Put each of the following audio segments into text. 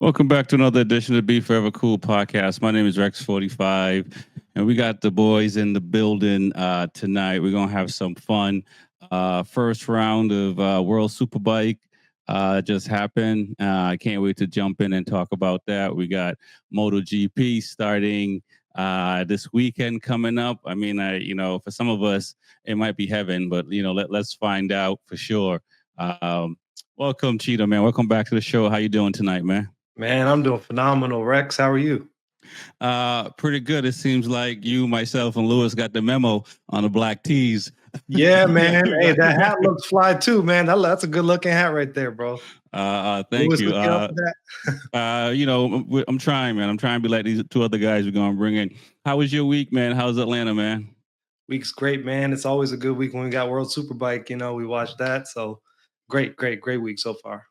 Welcome back to another edition of the B4evaKool podcast. My name is Rex45, and we got the boys in the building tonight. We're gonna have some fun. First round of World Superbike just happened. I can't wait to jump in and talk about that. We got MotoGP starting this weekend coming up. I mean, for some of us, it might be heaven, but let's find out for sure. Welcome, Cheetah, man. Welcome back to the show. How you doing tonight, man? Man, I'm doing phenomenal. Rex, how are you? Pretty good. It seems like you, myself, and Lewis got the memo on the black tees. Yeah, man. Hey, that hat looks fly too, man. That's a good looking hat right there, bro. Thank Lewis, you. I'm trying, man. I'm trying to be like these two other guys we're gonna bring in. How was your week, man? How's Atlanta, man? Week's great, man. It's always a good week when we got World Superbike. We watched that. So great week so far.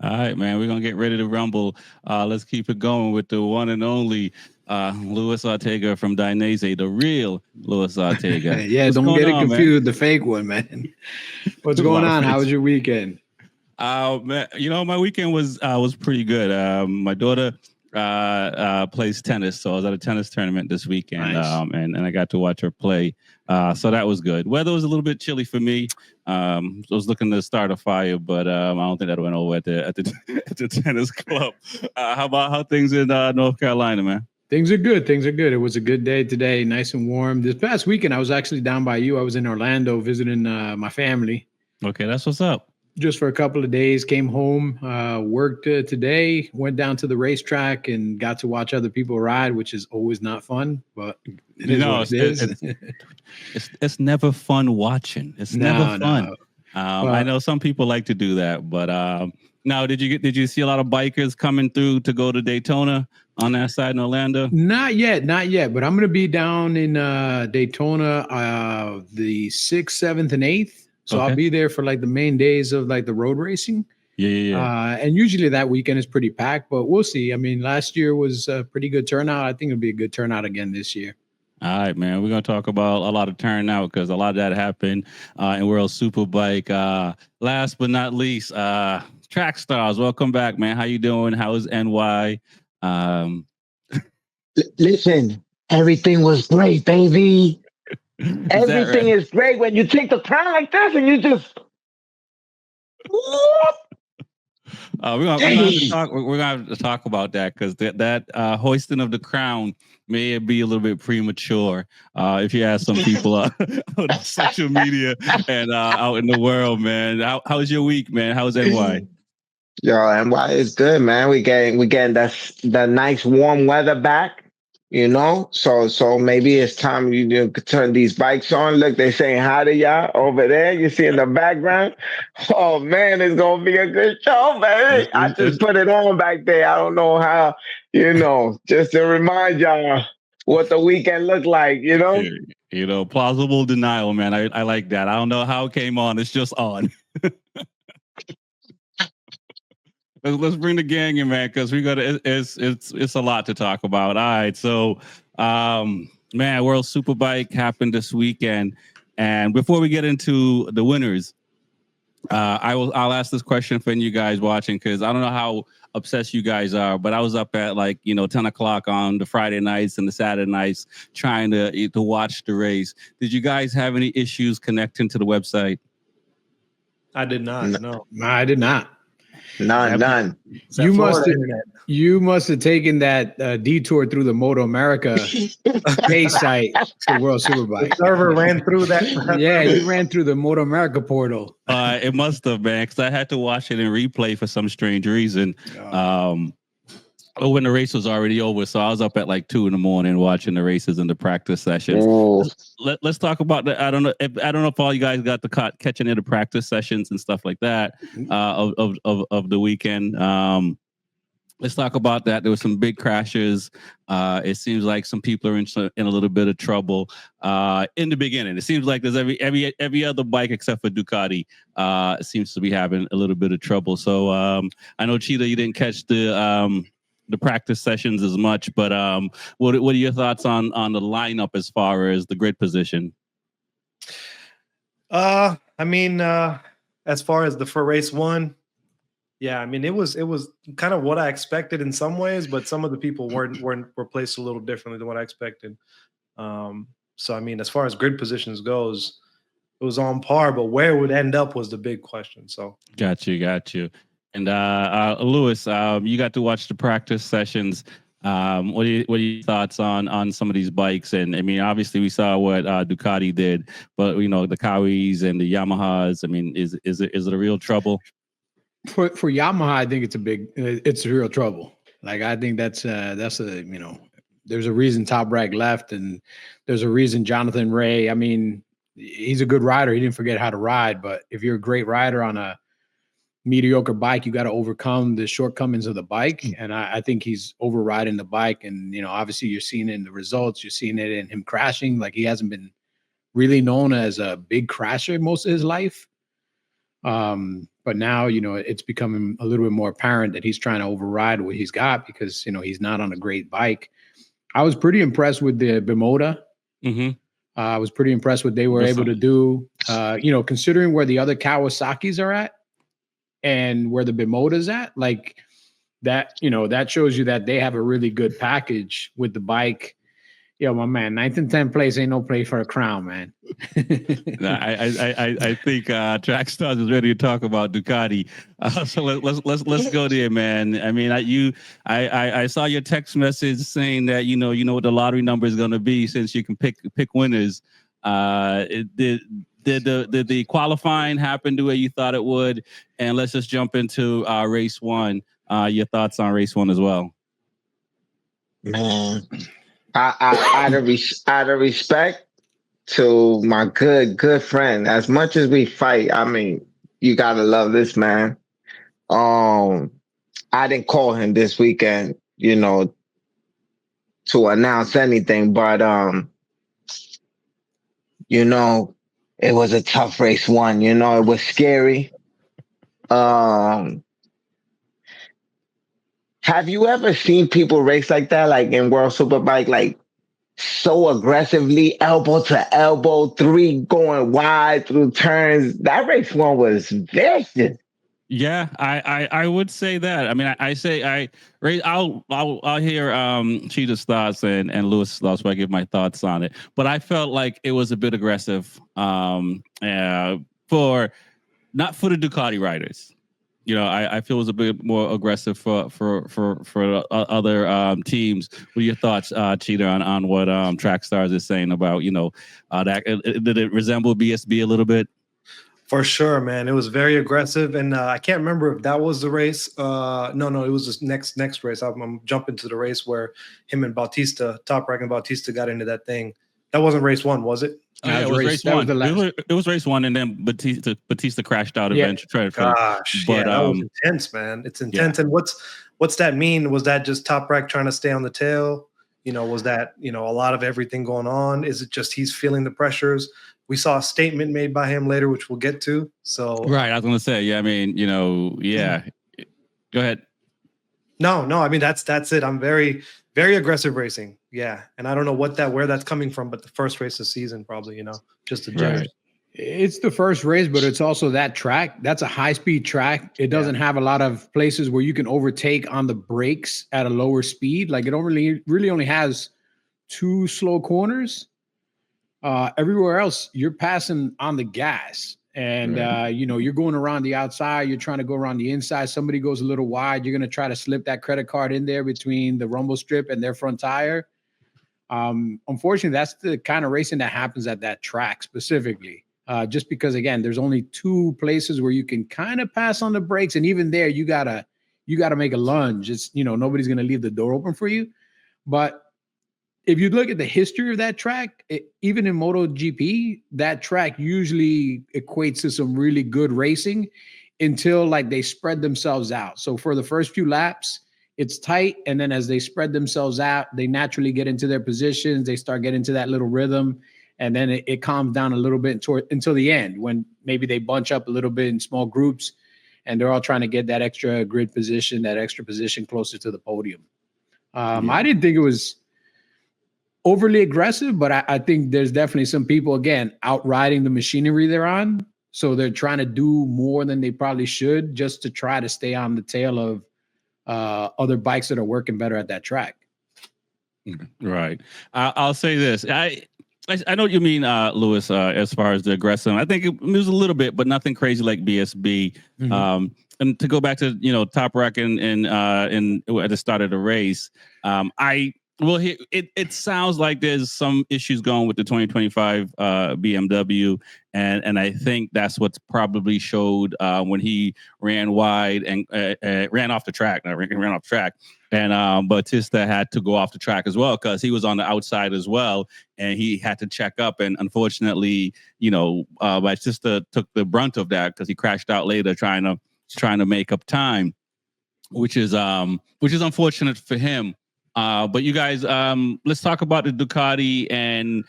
All right, man. We're gonna get ready to rumble. Let's keep it going with the one and only Luis Ortega from Dainese, the real Luis Ortega. Yeah, don't get it confused. Man? The fake one, man. What's going on? How was your weekend? Man, my weekend was pretty good. My daughter plays tennis, so I was at a tennis tournament this weekend. Nice. And I got to watch her play. So that was good. Weather was a little bit chilly for me. I was looking to start a fire, but I don't think that went over at the tennis club. How things in North Carolina, man? Things are good. It was a good day today, nice and warm. This past weekend, I was actually down by you. I was in Orlando visiting my family. Okay, that's what's up. Just for a couple of days, came home, worked today, went down to the racetrack and got to watch other people ride, which is always not fun, but it's never fun watching. It's never fun. No. I know some people like to do that, but now did you see a lot of bikers coming through to go to Daytona on that side in Orlando? Not yet, but I'm going to be down in Daytona the 6th, 7th, and 8th. So okay. I'll be there for like the main days of like the road racing. Yeah. And usually that weekend is pretty packed, but we'll see. I mean, last year was a pretty good turnout. I think it'll be a good turnout again this year. All right, man. We're going to talk about a lot of turnout because a lot of that happened in World Superbike. Last but not least, Track Stars. Welcome back, man. How you doing? How is NY? Listen, everything was great, baby. Everything is great when you take the turn like this and you just. We're gonna have to talk about that because that hoisting of the crown may be a little bit premature. If you ask some people on social media and out in the world, man. How's your week, man? How's NY? Yo, NY is good, man. We getting that nice warm weather back. So maybe it's time you turn these bikes on. Look, they're saying hi to y'all over there. You see in the background. Oh man, it's gonna be a good show, baby. I just put it on back there. I don't know how, just to remind y'all what the weekend looked like. Plausible denial, man. I like that. I don't know how it came on. It's just on. Let's bring the gang in, man, because it's a lot to talk about. All right, so man, World Superbike happened this weekend, and before we get into the winners, I'll ask this question for you guys watching because I don't know how obsessed you guys are, but I was up at 10 o'clock on the Friday nights and the Saturday nights trying to watch the race. Did you guys have any issues connecting to the website? I did not. No, I did not. None. You must have taken that detour through the Moto America base site to World Superbike. The server ran through that. Yeah, you ran through the Moto America portal. It must have, man, because I had to watch it in replay for some strange reason. When the race was already over, so I was up at 2 a.m. watching the races and the practice sessions. Let's talk about that. I don't know if all you guys got the catching into practice sessions and stuff like that of the weekend. Let's talk about that. There were some big crashes. It seems like some people are in a little bit of trouble in the beginning. It seems like there's every other bike except for Ducati seems to be having a little bit of trouble. So I know, Cheetah, you didn't catch the practice sessions as much, but what are your thoughts on the lineup as far as the grid position? I mean, as far as for race one, Yeah, I mean, it was kind of what I expected in some ways, but some of the people were placed a little differently than what I expected. So I mean, as far as grid positions goes, it was on par, but where it would end up was the big question. So got you. And Lewis, you got to watch the practice sessions. What are your thoughts on some of these bikes? And I mean, obviously we saw what Ducati did, but you know, the Kawis and the Yamahas. I mean, is it a real trouble? For Yamaha, I think it's real trouble. Like, I think that's a, you know, there's a reason Toprak left, and there's a reason Jonathan Ray. I mean, he's a good rider. He didn't forget how to ride, but if you're a great rider on a mediocre bike, you got to overcome the shortcomings of the bike. And I think he's overriding the bike. And, you know, obviously you're seeing it in the results. You're seeing it in him crashing. Like, he hasn't been really known as a big crasher most of his life. But now, you know, it's becoming a little bit more apparent that he's trying to override what he's got because, you know, he's not on a great bike. I was pretty impressed with the Bimota. Mm-hmm. I was pretty impressed with what they were able to do, you know, considering where the other Kawasaki's are at and where the Bimota's at, like that, you know, that shows you that they have a really good package with the bike. Yo, my man, 9th and 10th place ain't no place for a crown, man. I think Trackstars is ready to talk about Ducati. So let's go there, man. I mean, I saw your text message saying that you know what the lottery number is going to be since you can pick winners. Did the qualifying happen the way you thought it would? And let's just jump into race one. Your thoughts on race one as well, Man. Out of respect to my good friend, as much as we fight, I mean, you gotta love this man. I didn't call him this weekend, you know, to announce anything, but you know, it was a tough race one. You know, it was scary. Have you ever seen people race like that, like in World Superbike, like so aggressively, elbow to elbow, 3 going wide through turns? That race one was vicious. Yeah, I would say that. I mean, I'll hear Cheetah's thoughts and Lewis' thoughts, but I give my thoughts on it. But I felt like it was a bit aggressive not for the Ducati riders. You know, I feel it was a bit more aggressive for other teams. What are your thoughts, Cheetah, on what Trackstars is saying about, you know, that did it resemble BSB a little bit? For sure, man, it was very aggressive, and I can't remember if that was the race. No, it was this next race. I'm jumping to the race where him and Bautista, Toprak and Bautista, got into that thing. That wasn't race one, was it? Yeah, it was race one. It was race one, and then Bautista crashed out eventually. Gosh, but that was intense, man. It's intense. Yeah. And what's that mean? Was that just Toprak trying to stay on the tail? You know, was that, you know, a lot of everything going on? Is it just he's feeling the pressures? We saw a statement made by him later, which we'll get to. So right, I was going to say, yeah. I mean, you know, yeah. Go ahead. No. I mean, that's it. I'm very, very aggressive racing. Yeah, and I don't know where that's coming from, but the first race of the season, probably, you know, just a judge. Right. It's the first race, but it's also that track. That's a high-speed track. It doesn't have a lot of places where you can overtake on the brakes at a lower speed. Like, it really only has 2 slow corners. Everywhere else, you're passing on the gas. And, you know, you're going around the outside. You're trying to go around the inside. Somebody goes a little wide. You're going to try to slip that credit card in there between the rumble strip and their front tire. Unfortunately, that's the kind of racing that happens at that track specifically. Just because, again, there's only 2 places where you can kind of pass on the brakes. And even there, you gotta make a lunge. It's, you know, nobody's going to leave the door open for you. But if you look at the history of that track, even in MotoGP, that track usually equates to some really good racing until like they spread themselves out. So for the first few laps, it's tight. And then as they spread themselves out, they naturally get into their positions. They start getting into that little rhythm. And then it calms down a little bit until the end, when maybe they bunch up a little bit in small groups and they're all trying to get that extra grid position, that extra position closer to the podium. I didn't think it was overly aggressive, but I think there's definitely some people, again, outriding the machinery they're on. So they're trying to do more than they probably should just to try to stay on the tail of other bikes that are working better at that track. Right. I'll say this. I know what you mean, Lewis, as far as the aggressive. I think it was a little bit, but nothing crazy like BSB. Mm-hmm. And to go back to, Top Rack and at the start of the race, it sounds like there's some issues going with the 2025 BMW, and I think that's what's probably showed when he ran wide and ran off the track. Ran off the track, and Bautista had to go off the track as well because he was on the outside as well, and he had to check up. And unfortunately, Bautista took the brunt of that because he crashed out later trying to make up time, which is unfortunate for him. But you guys, let's talk about the Ducati and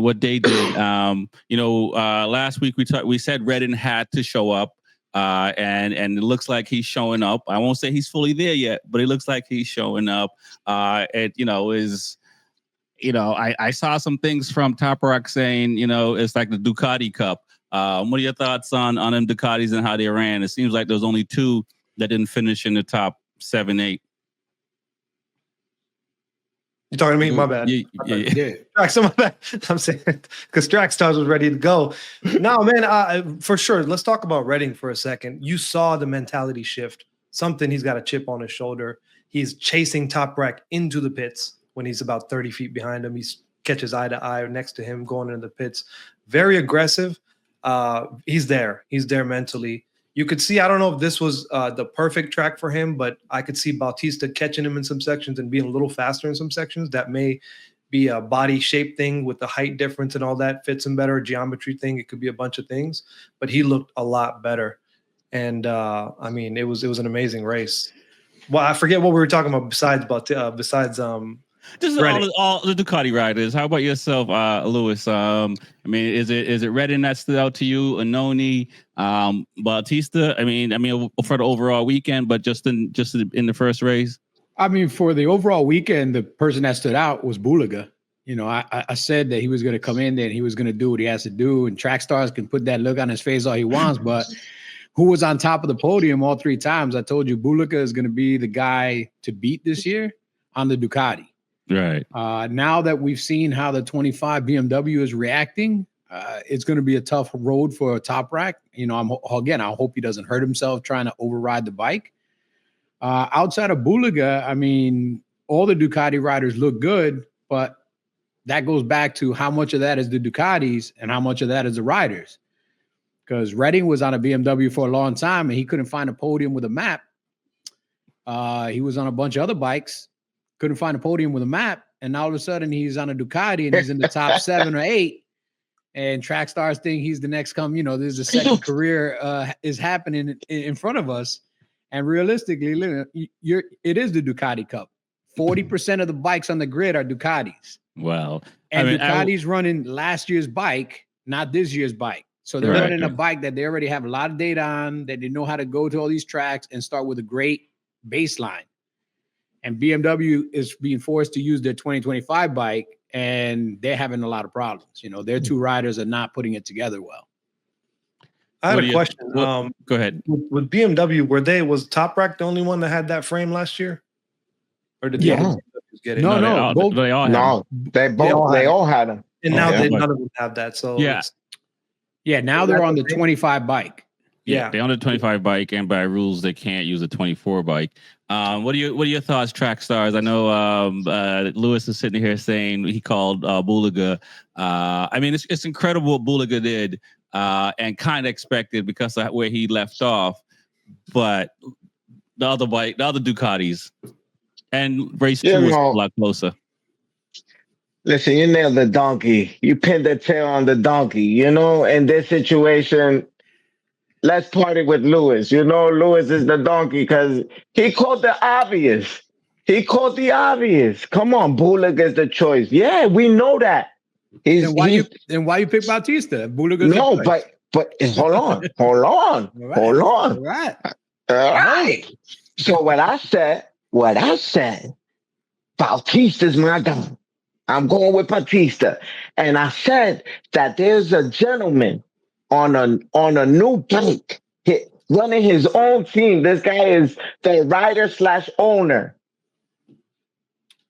what they did. Last week we said Redding had to show up, and it looks like he's showing up. I won't say he's fully there yet, but it looks like he's showing up. I saw some things from Top Rock saying, it's like the Ducati Cup. What are your thoughts on them Ducatis and how they ran? It seems like there's only two that didn't finish in the top 7, 8. You're talking to me? My bad. Yeah. My bad. I'm saying because Trackstars was ready to go. No, man, for sure. Let's talk about Redding for a second. You saw the mentality shift. Something, he's got a chip on his shoulder. He's chasing Top Rack into the pits when he's about 30 feet behind him. He catches eye to eye next to him going into the pits. Very aggressive. He's there. He's there mentally. You could see, I don't know if this was the perfect track for him, but I could see Bautista catching him in some sections and being a little faster in some sections. That may be a body shape thing with the height difference and all that fits him better, geometry thing. It could be a bunch of things, but he looked a lot better. And it was an amazing race. Well, I forget what we were talking about besides just all the Ducati riders. How about yourself, Lewis? Is it Redding that stood out to you? Anoni, Bautista? For the overall weekend, but just in the first race. For the overall weekend, the person that stood out was Bulaga. I said that he was going to come in there and he was going to do what he has to do, and Trackstars can put that look on his face all he wants, but who was on top of the podium all 3 times? I told you Bulaga is going to be the guy to beat this year on the Ducati. Right. Now that we've seen how the 25 BMW is reacting, it's going to be a tough road for a Top Rack. I hope he doesn't hurt himself trying to override the bike. Outside of Bulaga, all the Ducati riders look good, but that goes back to how much of that is the Ducatis and how much of that is the riders. Because Redding was on a BMW for a long time and he couldn't find a podium with a map. He was on a bunch of other bikes. Couldn't find a podium with a map, and now all of a sudden he's on a Ducati and he's in the top 7 or 8. And Trackstars think he's the next this is a second career is happening in front of us. And realistically, it is the Ducati Cup. 40% of the bikes on the grid are Ducatis. Wow. And Ducati's running last year's bike, not this year's bike. So they're running a bike that they already have a lot of data on, that they know how to go to all these tracks and start with a great baseline. And BMW is being forced to use their 2025 bike, and they're having a lot of problems. Their 2 riders are not putting it together well. I had a question. Go ahead. With BMW, was Top Rack the only one that had that frame last year? Or did the other BMWs get it? No. They all had them. And now none of them have that. So now they're on the 25 bike. Yeah, they're on the 25 bike, and by rules they can't use a 24 bike. What are your thoughts, Trackstars? I know Lewis is sitting here saying he called Bulaga. It's incredible what Bulaga did, and kind of expected because of where he left off. But the other Ducatis and race 2 was a lot closer. Listen, you nailed the donkey. You pinned the tail on the donkey. In this situation. Let's party with Lewis. Lewis is the donkey because he called the obvious. Come on, Bulaga is the choice. Yeah, we know that. Then why you pick Bautista? Bulaga. No, but hold on. All right. So what I said, Bautista's my guy. I'm going with Bautista. And I said that there's a gentleman on a new bike, running his own team. This guy is the rider/owner,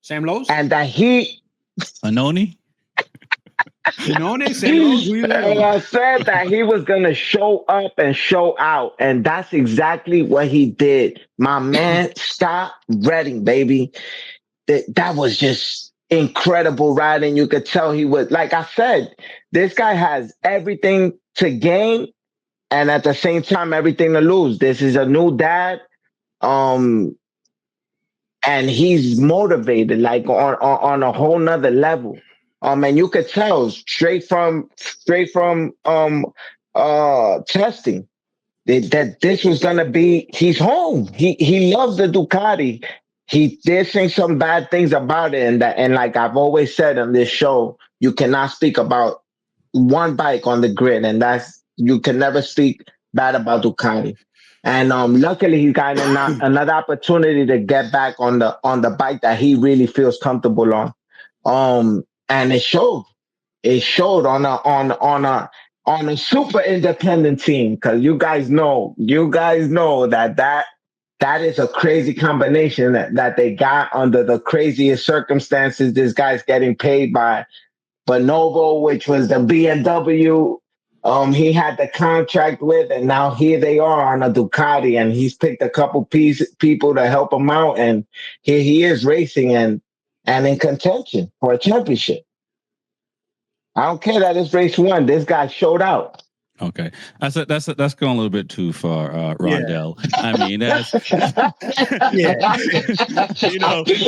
Sam Lowe's? and that he Anoni? Anoni, Sam Lowe's, who you and there? I said that he was gonna show up and show out, and that's exactly what he did. My man, Scott Redding, baby. That was just incredible riding. You could tell he was, like I said, this guy has everything to gain and at the same time everything to lose. This is a new dad. And he's motivated like on a whole nother level. And you could tell straight from testing that this was gonna be, he's home. He loves the Ducati. He did say some bad things about it, and like I've always said on this show, you cannot speak about one bike on the grid, and that's, you can never speak bad about Ducati. And luckily he got another opportunity to get back on the bike that he really feels comfortable on. And it showed. It showed on a super independent team, because you guys know that is a crazy combination that they got under the craziest circumstances. This guy's getting paid by Bonobo, which was the BMW he had the contract with, and now here they are on a Ducati, and he's picked a couple people to help him out, and here he is racing and in contention for a championship. I don't care that it's race one. This guy showed out. Okay, that's going a little bit too far, Rondell. Yeah. I mean, that's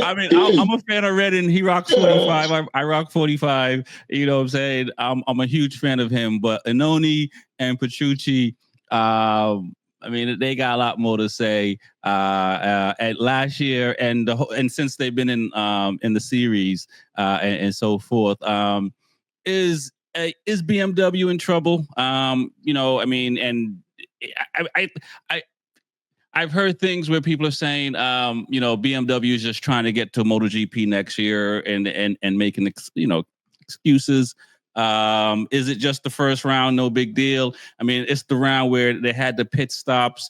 I mean, I'm a fan of Redding. He rocks 45. I rock 45. You know what I'm saying? I'm a huge fan of him. But Anoni and Petrucci, I mean, they got a lot more to say. At last year and since they've been in the series and so forth, is BMW in trouble? I mean, and I've heard things where people are saying, BMW is just trying to get to MotoGP next year and making excuses. Is it just the first round? No big deal. I mean, it's the round where they had the pit stops.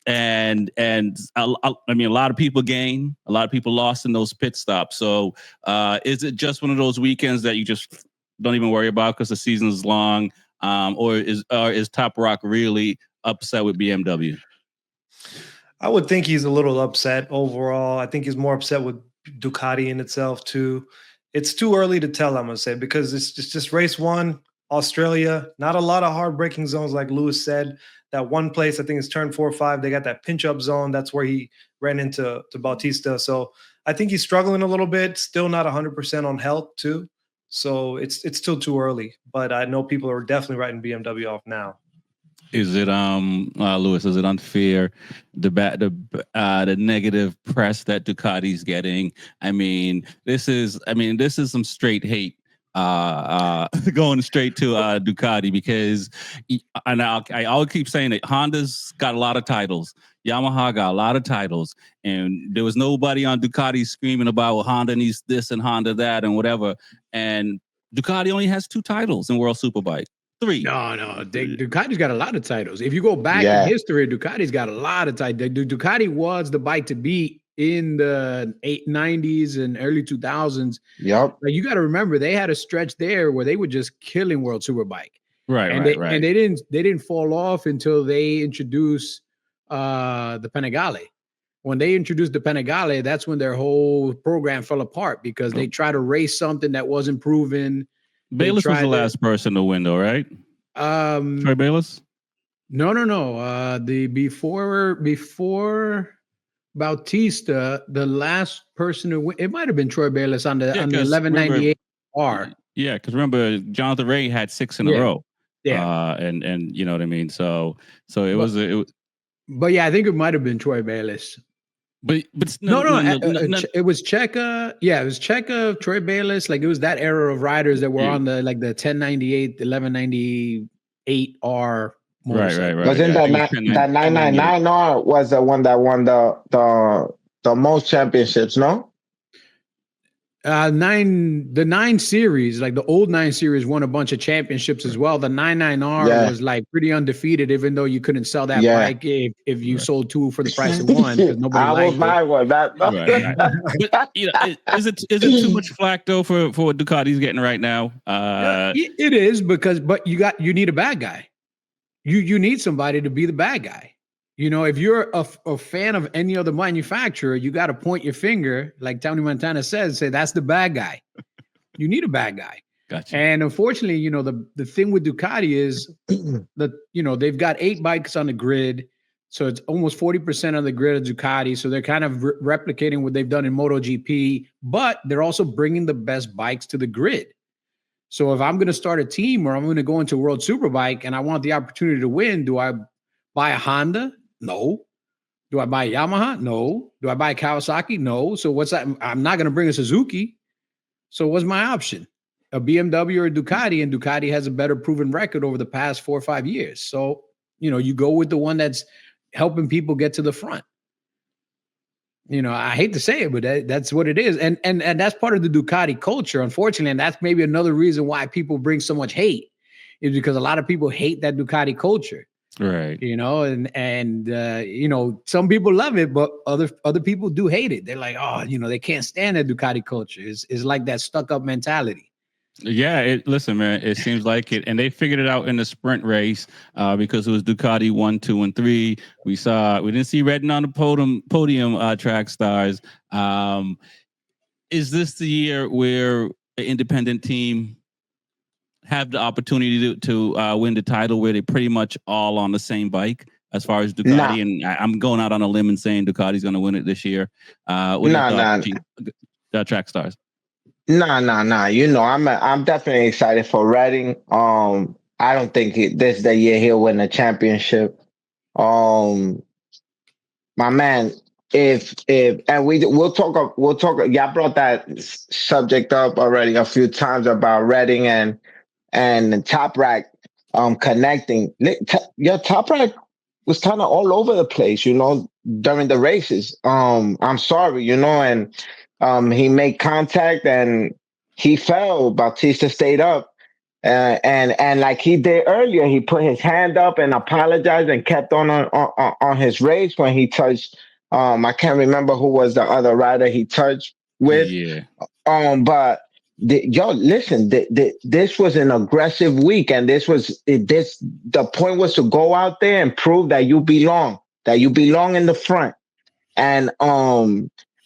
And I mean, a lot of people gained, a lot of people lost in those pit stops. So is it just one of those weekends that you just don't even worry about because the season is long, or is Top Rock really upset with BMW? I would think he's a little upset overall. I think he's more upset with Ducati in itself too. It's too early to tell, I'm gonna say, because it's just race one, Australia. Not a lot of hard braking zones, like Lewis said. That one place, I think it's turn 4 or 5. They got that pinch up zone. That's where he ran into Bautista. So I think he's struggling a little bit. Still not 100% on health too. So it's still too early, but I know people are definitely writing BMW off now. Is it Lewis? Is it unfair the negative press that Ducati's getting? I mean, this is some straight hate going straight to Ducati, because I always keep saying it. Honda's got a lot of titles. Yamaha got a lot of titles, and there was nobody on Ducati screaming about, well, Honda needs this and Honda that and whatever. And Ducati only has 2 titles in World Superbike. 3. No. Ducati's got a lot of titles. If you go back in history, Ducati's got a lot of titles. Ducati was the bike to beat in the 90s and early 2000s. Yep. Like, you got to remember, they had a stretch there where they were just killing World Superbike. Right. And they didn't fall off until they introduced the Panigale. When they introduced the Panigale, that's when their whole program fell apart, because they tried to race something that wasn't proven. Bayless was the last person to win, though, right? Troy Bayless? No. The before Bautista, the last person to win, it might have been Troy Bayless on the 1198 R. Yeah, because remember, Jonathan Ray had 6 in a row. Yeah, and you know what I mean. So it was. But yeah, I think it might have been Troy Bayless. But no, it was Checa. Yeah, it was Checa, Troy Bayless. Like, it was that era of riders that were on the 1098, 1198 R. Right. Wasn't that 999 R was the one that won the most championships? No. The 9 series, like the old 9 series, won a bunch of championships as well. The 99R was like pretty undefeated, even though you couldn't sell that bike if you sold 2 for the price of 1 because nobody I liked will buy one. Right. But is it too much flack though for what Ducati's getting right now? It is but you need a bad guy. You need somebody to be the bad guy. You know, if you're a fan of any other manufacturer, you got to point your finger, like Tony Montana says, say that's the bad guy. You need a bad guy. Gotcha. And unfortunately, you know, the thing with Ducati is that, you know, they've got 8 bikes on the grid. So it's almost 40% of the grid of Ducati. So they're kind of replicating what they've done in MotoGP, but they're also bringing the best bikes to the grid. So if I'm going to start a team or I'm going to go into World Superbike and I want the opportunity to win, do I buy a Honda? No. Do I buy a Yamaha? No. Do I buy a Kawasaki? No. So what's that? I'm not going to bring a Suzuki. So what's my option? A BMW or a Ducati, and Ducati has a better proven record over the past 4 or 5 years. So, you know, you go with the one that's helping people get to the front. You know, I hate to say it, but that's what it is. And that's part of the Ducati culture, unfortunately. And that's maybe another reason why people bring so much hate, is because a lot of people hate that Ducati culture. Right. You know, and you know, some people love it, but other people do hate it. They're like, oh, you know, they can't stand that Ducati culture. It's like that stuck up mentality. Yeah, listen, man, it seems like it. And they figured it out in the sprint race because it was Ducati 1, 2, and 3. We didn't see Redden on the podium track stars. Is this the year where an independent team have the opportunity to win the title, where they're pretty much all on the same bike as far as Ducati? Nah. And I'm going out on a limb and saying Ducati's going to win it this year. Track stars. Nah. You know, I'm definitely excited for Redding. I don't think this is the year he'll win the championship. My man, if and we'll talk. Y'all brought that subject up already a few times about Redding and Top Rack connecting. Your Top Rack was kind of all over the place, you know, during the races. I'm sorry, you know, and he made contact and he fell. Bautista stayed up. And like he did earlier, he put his hand up and apologized and kept on his race when he touched. I can't remember who was the other rider he touched with. Yeah. But listen, this was an aggressive week, and the point was to go out there and prove that you belong in the front. And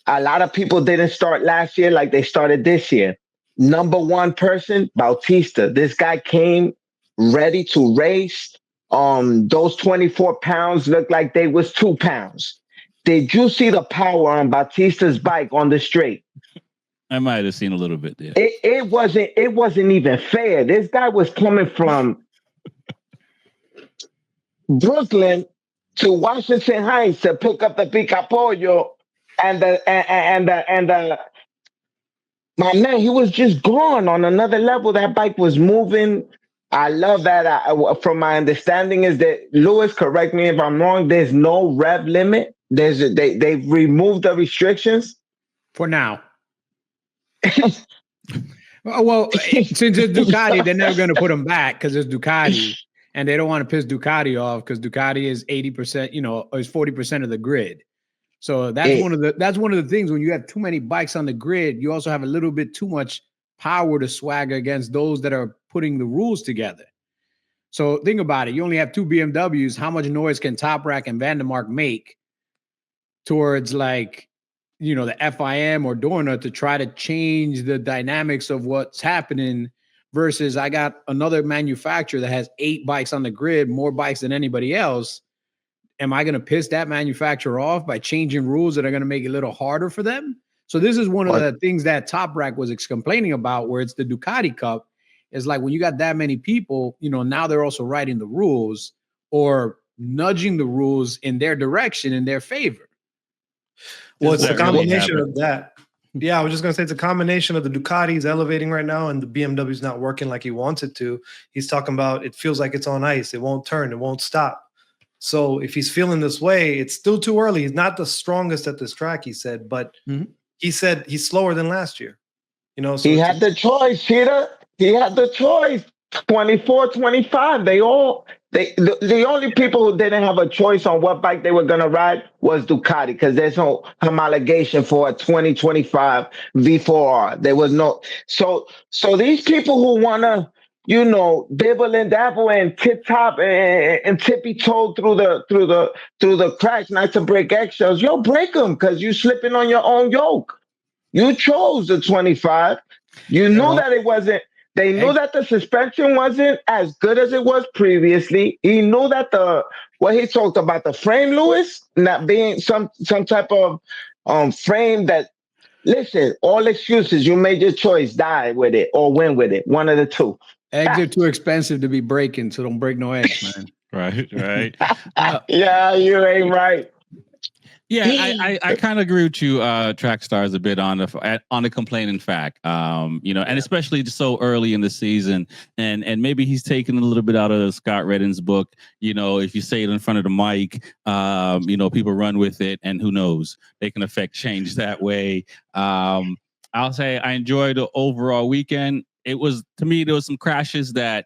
a lot of people didn't start last year like they started this year. Number one person, Bautista. This guy came ready to race. Those 24 pounds looked like they was 2 pounds. Did you see the power on Bautista's bike on the straight? I might have seen a little bit there. It wasn't even fair. This guy was coming from Brooklyn to Washington Heights to pick up the Picapollo and the my man, he was just gone on another level. That bike was moving. I love that. From my understanding is that, Lewis, correct me if I'm wrong, there's no rev limit. They've removed the restrictions. For now. Well, since it's Ducati, they're never going to put them back because it's Ducati, and they don't want to piss Ducati off because Ducati is 80%, you know, is 40% of the grid. So that's one of the things when you have too many bikes on the grid, you also have a little bit too much power to swagger against those that are putting the rules together. So think about it. You only have 2 BMWs. How much noise can Top Rack and Vandermark make towards, like, you know, the FIM or Dorna to try to change the dynamics of what's happening versus I got another manufacturer that has 8 bikes on the grid, more bikes than anybody else. Am I going to piss that manufacturer off by changing rules that are going to make it a little harder for them? So this is one of the things that Top Rack was complaining about, where it's the Ducati Cup. Is like when you got that many people, you know, now they're also writing the rules or nudging the rules in their direction, in their favor. Well, it's a combination of that. Yeah, I was just going to say it's a combination of the Ducati's elevating right now and the BMW's not working like he wants it to. He's talking about it feels like it's on ice. It won't turn. It won't stop. So if he's feeling this way, it's still too early. He's not the strongest at this track, he said, but he said he's slower than last year. You know, so He had the choice, Cheetah. He had the choice. 24, 25. The only people who didn't have a choice on what bike they were gonna ride was Ducati, because there's no homologation for a 2025 V4R. There was no so these people who wanna, dibble and dabble and tip top and tippy toe through the cracks, not to break eggshells. Yo, break them, because you slipping on your own yoke. You chose the 25. You knew that it wasn't. They knew that the suspension wasn't as good as it was previously. He knew that what he talked about, the frame, Lewis, not being some type of frame that. Listen, all excuses. You made your choice. Die with it or win with it. One of the two. Eggs are too expensive to be breaking, so don't break no eggs, man. Right. Yeah, you ain't right. Yeah, I kind of agree with you, Track Stars, a bit on the complaining fact, and especially so early in the season, and maybe he's taking a little bit out of Scott Redding's book. If you say it in front of the mic, people run with it, and who knows, they can affect change that way. I'll say I enjoyed the overall weekend. There was some crashes that,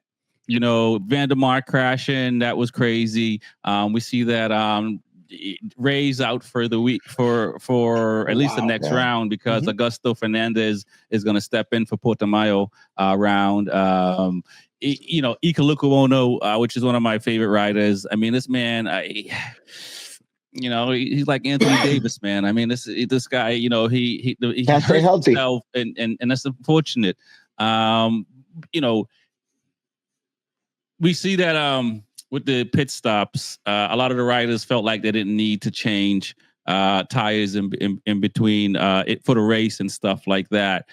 Vandermark crashing, that was crazy. We see that. Ray's out for the week for at least the next round, because Augusto Fernandez is going to step in for Portimao round. Ika Ono, which is one of my favorite riders. I mean, this man, he's like Anthony Davis, man. I mean, this guy, he hurt himself, and that's unfortunate. We see that with the pit stops, a lot of the riders felt like they didn't need to change tires in between it for the race and stuff like that.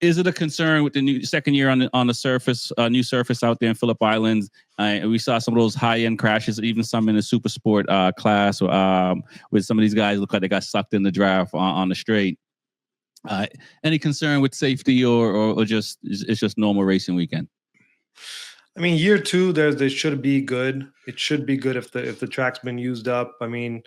Is it a concern with the new second year on the surface, new surface out there in Phillip Island? We saw some of those high-end crashes, even some in the super sport class, with some of these guys look like they got sucked in the draft on the straight. Any concern with safety or just it's just normal racing weekend? I mean, year two, they should be good. It should be good if the track's been used up. I mean,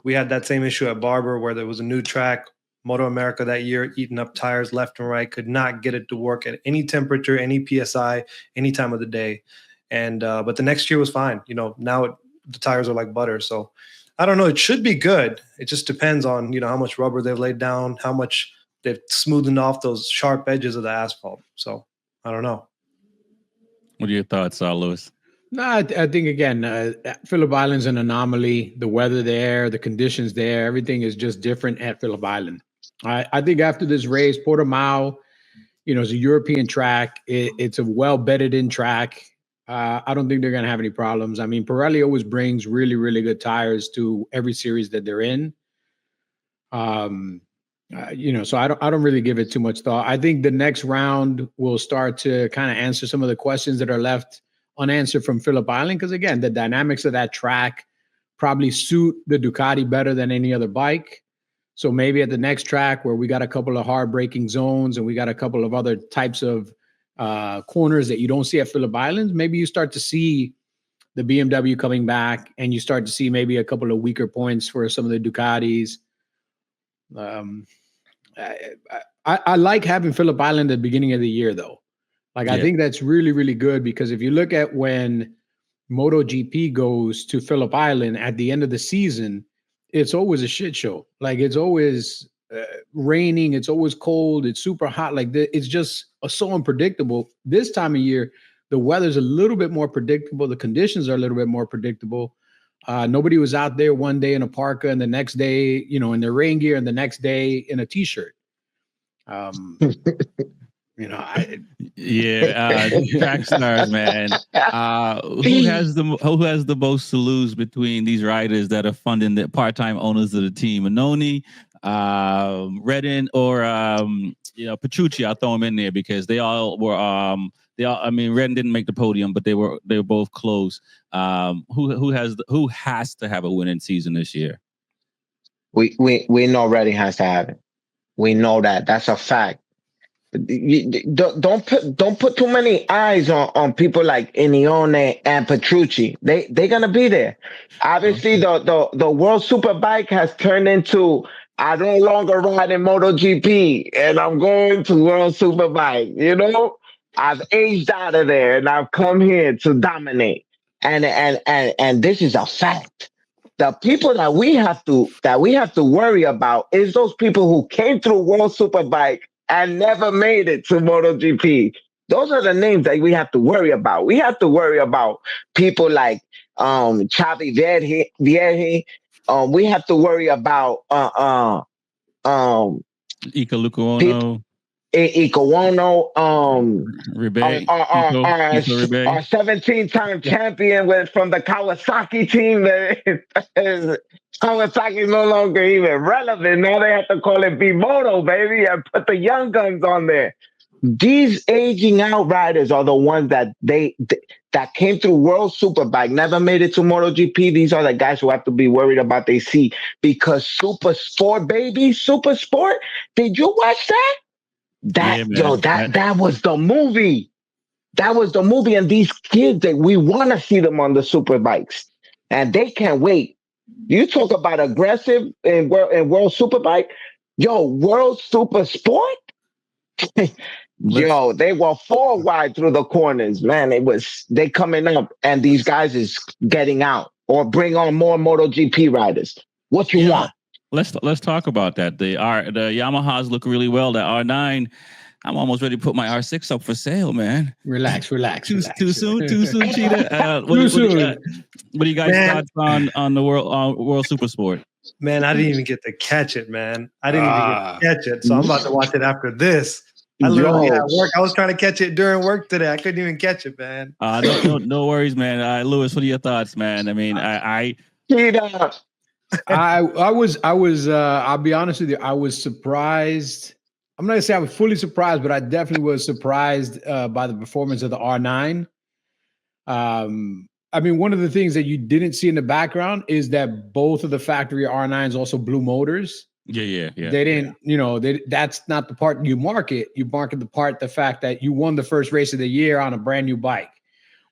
we had that same issue at Barber where there was a new track, Moto America that year, eating up tires left and right, could not get it to work at any temperature, any PSI, any time of the day. And but the next year was fine. Now the tires are like butter. So I don't know. It should be good. It just depends on, how much rubber they've laid down, how much they've smoothened off those sharp edges of the asphalt. So I don't know. What are your thoughts, Lewis? No, I think, again, Phillip Island's an anomaly. The weather there, the conditions there, everything is just different at Phillip Island. I think after this race, Portimao, is a European track. It's a well-bedded-in track. I don't think they're going to have any problems. I mean, Pirelli always brings really, really good tires to every series that they're in. So I don't really give it too much thought. I think the next round will start to kind of answer some of the questions that are left unanswered from Phillip Island. Because again, the dynamics of that track probably suit the Ducati better than any other bike. So maybe at the next track where we got a couple of hard braking zones and we got a couple of other types of corners that you don't see at Phillip Island, maybe you start to see the BMW coming back and you start to see maybe a couple of weaker points for some of the Ducatis. I like having Phillip Island at the beginning of the year, though. I think that's really, really good, because if you look at when MotoGP goes to Phillip Island at the end of the season, it's always a shit show. It's always raining. It's always cold. It's super hot. It's just so unpredictable. This time of year, the weather's a little bit more predictable. The conditions are a little bit more predictable. Nobody was out there one day in a parka and the next day, in their rain gear, and the next day in a t-shirt. Track stars, man. Who has the most to lose between these riders that are funding the part-time owners of the team? Annoni, Redding, or Petrucci? I'll throw them in there because they all were. Redding didn't make the podium, but they were both close. Who has to have a winning season this year? We know Redding has to have it. We know that. That's a fact. Don't put too many eyes on people like Inione and Petrucci. They're gonna be there. Obviously, the World Superbike has turned into I no longer ride in MotoGP, and I'm going to World Superbike. You know, I've aged out of there, and I've come here to dominate. And this is a fact. The people that we have to worry about is those people who came through World Superbike and never made it to MotoGP. Those are the names that we have to worry about. We have to worry about people like Chavi Vierge. We have to worry about Ika Lukuono, Ikawono, Ribe, our 17-time champion from the Kawasaki team. Kawasaki is no longer even relevant. Now they have to call it B-Moto, baby, and put the young guns on there. These aging out riders are the ones that that came through World Superbike, never made it to MotoGP. These are the guys who have to be worried about they see, because Super Sport, baby, Super Sport. Did you watch that? That was the movie. That was the movie, and these kids, that we want to see them on the super bikes, and they can't wait. You talk about aggressive in World Superbike, World Super Sport. They were 4 wide through the corners, man. They coming up, and these guys is getting out or bring on more MotoGP riders. What you want? Let's talk about that. The Yamahas look really well. The R9, I'm almost ready to put my R6 up for sale, man. Relax. Too soon, Cheetah. What do you guys thoughts on the World Super Sport? Man, I didn't even get to catch it, man. I didn't even get to catch it, so I'm about to watch it after this. I literally had work. I was trying to catch it during work today. I couldn't even catch it, man. No worries, man. Lewis, what are your thoughts, man? I mean, I was I'll be honest with you, I was surprised. I'm not gonna say I was fully surprised, but I definitely was surprised by the performance of the R9. I mean, one of the things that you didn't see in the background is that both of the factory R9s also blew motors. Yeah. They didn't, that's not the part you market. You market the fact that you won the first race of the year on a brand new bike,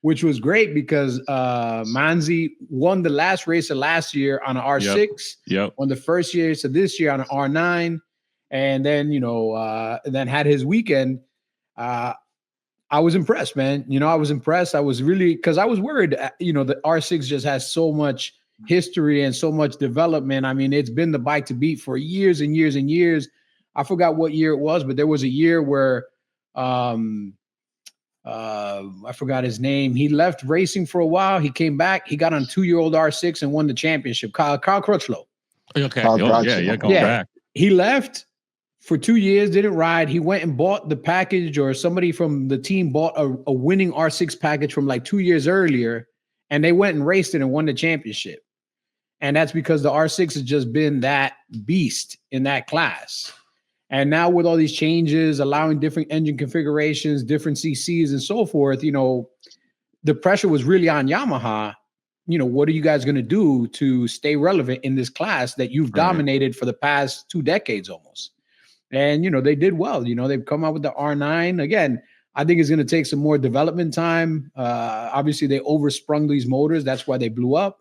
which was great because Manzi won the last race of last year on an R6. Yep. Won the first race of this year on an R9, and then then had his weekend. I was impressed, man. I was impressed. I was really, because I was worried. The R6 just has so much history and so much development. I mean, it's been the bike to beat for years and years and years. I forgot what year it was, but there was a year where I forgot his name. He left racing for a while. He came back. He got on 2-year-old R6 and won the championship. Kyle Crutchlow. Okay. Going back. He left for 2 years, didn't ride. He went and bought the package, or somebody from the team bought a winning R6 package from like 2 years earlier, and they went and raced it and won the championship. And that's because the R6 has just been that beast in that class. And now with all these changes, allowing different engine configurations, different CCs and so forth, the pressure was really on Yamaha. What are you guys going to do to stay relevant in this class that you've dominated for the past 2 decades almost? And, they did well. They've come out with the R9. Again, I think it's going to take some more development time. Obviously, they oversprung these motors. That's why they blew up.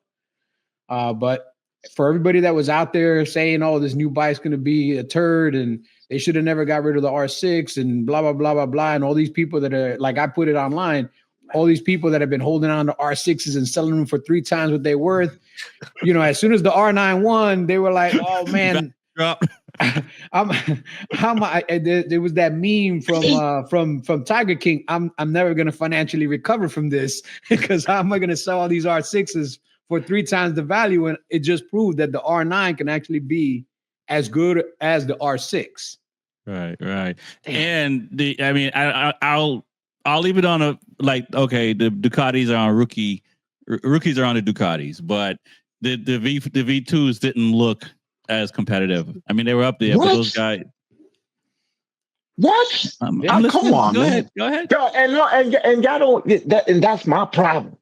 But for everybody that was out there saying, oh, this new bike's going to be a turd and they should have never got rid of the R6 and blah, blah, blah, blah, blah. And all these people that are, like I put it online, all these people that have been holding on to R6s and selling them for 3 times what they're worth. As soon as the R9 won, they were like, oh, man. There was that meme from Tiger King. I'm never going to financially recover from this because how am I going to sell all these R6s for 3 times the value? And it just proved that the R9 can actually be as good as the R6. Right. Damn. And I'll leave it on okay, the Ducatis are on rookies are on the Ducatis, but the V2s didn't look as competitive. I mean, they were up there, but those guys. What? Come on, go man. Ahead. Yo, and y'all don't get that, and that's my problem.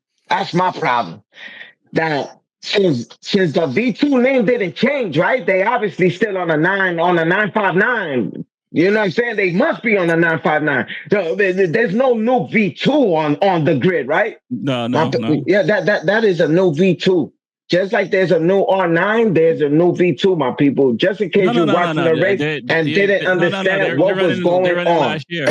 That since the V2 name didn't change, right? They obviously still on a 959. You know what I'm saying? They must be on a 959. So there's no new V2 on the grid, right? No. Yeah, that is a new V2. Just like there's a new R9, there's a new V2, my people. Just in case you're watching the race and didn't understand what was going on. Last year.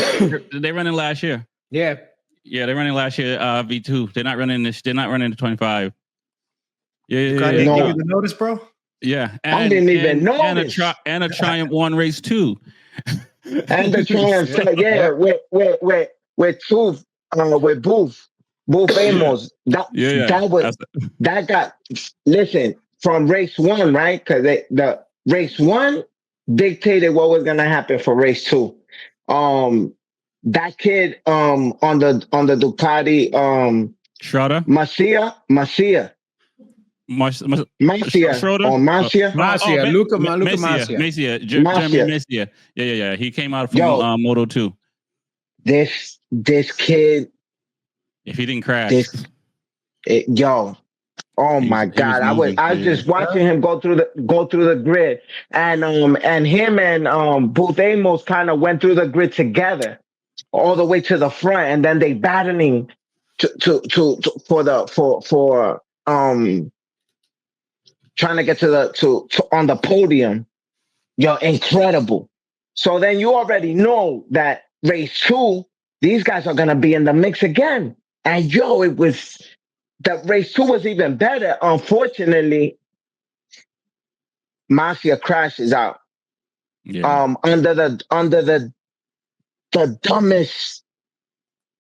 They're running last year. Yeah. Yeah, they're running last year V2. They're not running this. They're not running the 25. Yeah, You didn't give you the notice, bro? Yeah. And, I didn't even notice. And a Triumph 1 race 2. And the Triumph, with Tooth, with Booth Amos. That got, listen, from race 1, right? Because the race 1 dictated what was gonna happen for race 2. That kid on the Ducati Schroeder? Masia. Masia. Luca Masia. Jeremy Masia. Yeah. He came out from Moto 2. This kid, if he didn't crash, oh my God! I was just watching him go through the grid, and him and Booth Amos kind of went through the grid together, all the way to the front, and then they battling for trying to get to on the podium. Incredible. So then you already know that race 2, these guys are gonna be in the mix again. And the race 2 was even better. Unfortunately, Masia crashes out. Yeah. Under the dumbest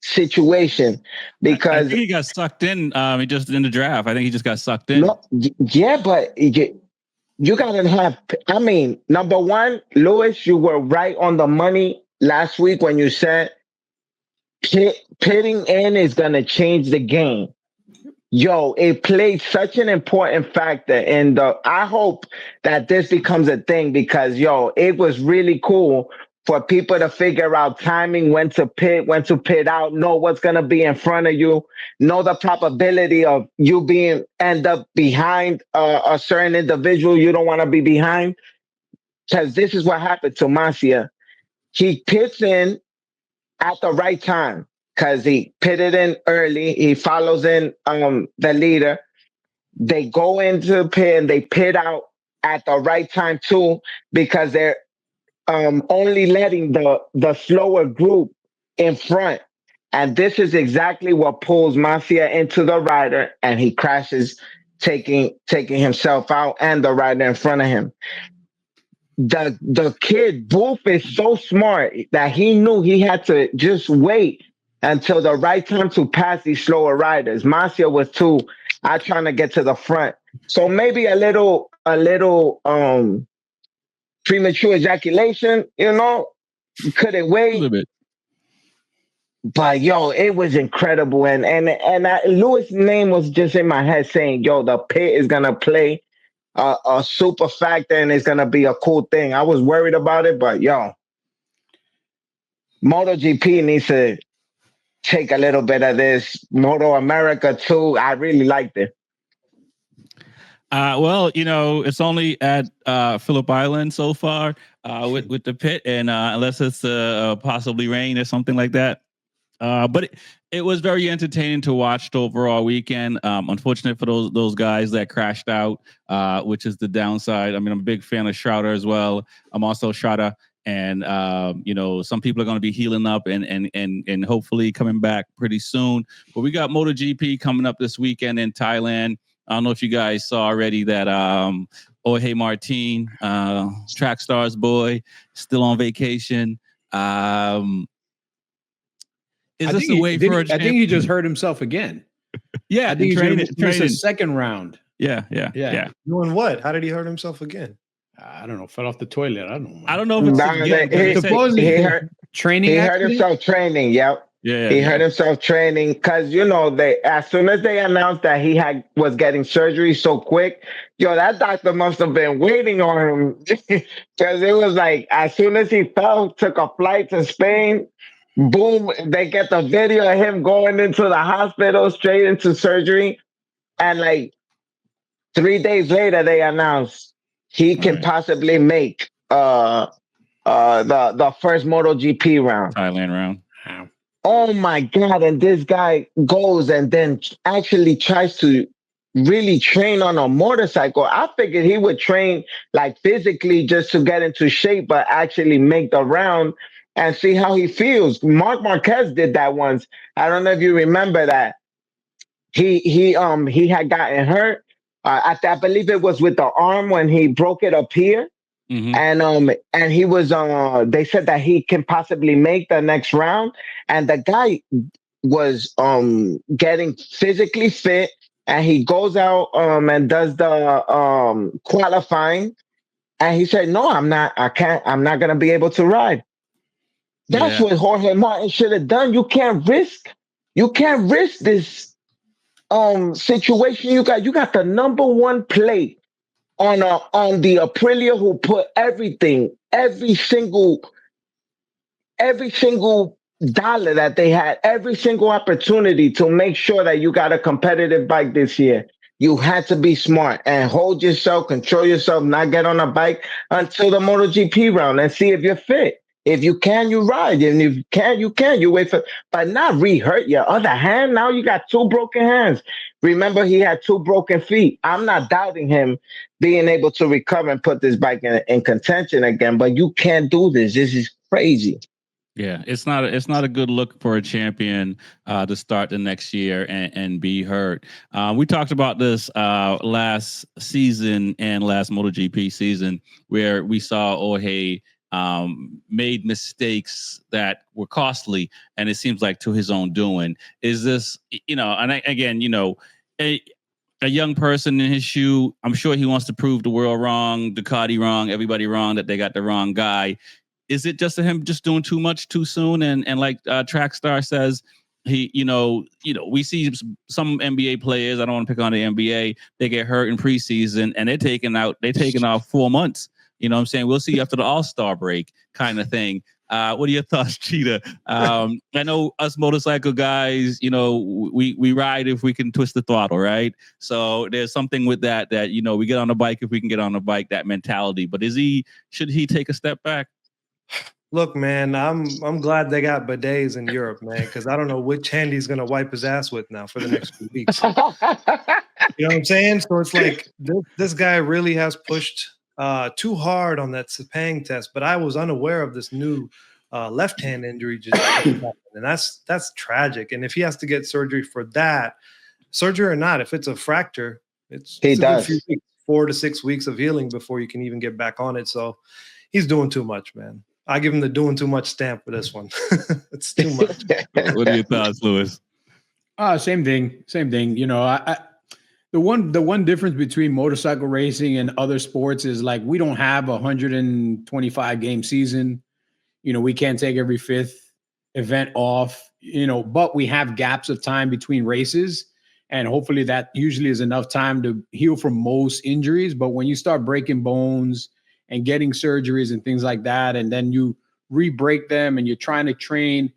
situation, because I think he got sucked in. He just in the draft. I think he just got sucked in. No, yeah, but you gotta have. I mean, number one, Lewis, you were right on the money last week when you said pitting in is gonna change the game. It played such an important factor, and I hope that this becomes a thing, because it was really cool for people to figure out timing, when to pit out, know what's gonna be in front of you, know the probability of you end up behind a certain individual you don't want to be behind. Because this is what happened to Masia. He pits in at the right time, because he pitted in early. He follows in the leader. They go into the pit and they pit out at the right time too, because they're only letting the slower group in front. And this is exactly what pulls Masia into the rider, and he crashes, taking himself out and the rider in front of him. The kid Booth is so smart that he knew he had to just wait until the right time to pass these slower riders. Masia was too trying to get to the front. So maybe a little premature ejaculation, couldn't wait. A little bit. But it was incredible, and Lewis' name was just in my head saying, the pit is gonna play a super factor, and it's gonna be a cool thing. I was worried about it, but MotoGP needs to take a little bit of this. Moto America too. I really liked it. Well, it's only at Phillip Island so far with the pit, and unless it's possibly rain or something like that. But it was very entertaining to watch the overall weekend. Unfortunate for those guys that crashed out, which is the downside. I mean, I'm a big fan of Schroeder as well. I'm also Schroeder, and some people are going to be healing up and hopefully coming back pretty soon. But we got MotoGP coming up this weekend in Thailand. I don't know if you guys saw already that Jorge Martin, Track Stars boy, still on vacation. Is this a way for? I think he just hurt himself again. Yeah, I think he's missed a second round. Yeah. Doing what? How did he hurt himself again? I don't know. Fell off the toilet. I don't know if it's supposedly he hurt training. He hurt himself training. Yep. Yeah, he hurt himself training because they as soon as they announced that he was getting surgery so quick, that doctor must have been waiting on him because it was like as soon as he fell, took a flight to Spain, boom, they get the video of him going into the hospital straight into surgery, and like 3 days later they announced he can possibly make the first MotoGP round, Thailand round. Wow. Oh my God. And this guy goes and then actually tries to really train on a motorcycle. I figured he would train like physically just to get into shape, but actually make the round and see how he feels. Mark Marquez did that once. I don't know if you remember that. He had gotten hurt. I believe it was with the arm when he broke it up here. Mm-hmm. And he was they said that he can possibly make the next round. And the guy was getting physically fit, and he goes out and does the qualifying, and he said, no, I'm not gonna be able to ride. That's what Jorge Martin should have done. You can't risk this situation. You got the number one plate on the Aprilia, who put everything, every single dollar that they had, every single opportunity to make sure that you got a competitive bike this year. You had to be smart and hold yourself, control yourself, not get on a bike until the MotoGP round and see if you're fit. If you can, you ride. And if you can, you can. You wait for, but not re-hurt your other hand. Now you got two broken hands. Remember, he had two broken feet. I'm not doubting him being able to recover and put this bike in contention again, but you can't do this. This is crazy. Yeah, it's not a good look for a champion to start the next year and be hurt. We talked about this last season and last MotoGP season, where we saw Jorge made mistakes that were costly, and it seems like to his own doing. Is this, and again, a young person in his shoe, I'm sure he wants to prove the world wrong, Ducati wrong, everybody wrong, that they got the wrong guy. Is it just him just doing too much too soon? And like Trackstar says, he, we see some NBA players, I don't want to pick on the NBA, they get hurt in preseason and they're taking off 4 months. You know what I'm saying? We'll see after the All-Star break kind of thing. What are your thoughts, Cheetah? I know us motorcycle guys, we ride if we can twist the throttle, right? So there's something with that, we get on the bike if we can get on the bike, that mentality. But should he take a step back? Look, man, I'm glad they got bidets in Europe, man, because I don't know which hand he's gonna wipe his ass with now for the next few weeks. You know what I'm saying? So it's like this guy really has pushed too hard on that Sepang test, but I was unaware of this new left hand injury and that's tragic. And if he has to get surgery for that, surgery or not, if it's a fracture, it's a good few weeks, 4 to 6 weeks of healing before you can even get back on it. So he's doing too much, man. I give him the doing too much stamp for this one. It's too much. What are your thoughts, Lewis? Same thing. The one difference between motorcycle racing and other sports is like we don't have a 125 game season. We can't take every fifth event off, but we have gaps of time between races. And hopefully that usually is enough time to heal from most injuries. But when you start breaking bones and getting surgeries and things like that, and then you re-break them and you're trying to train,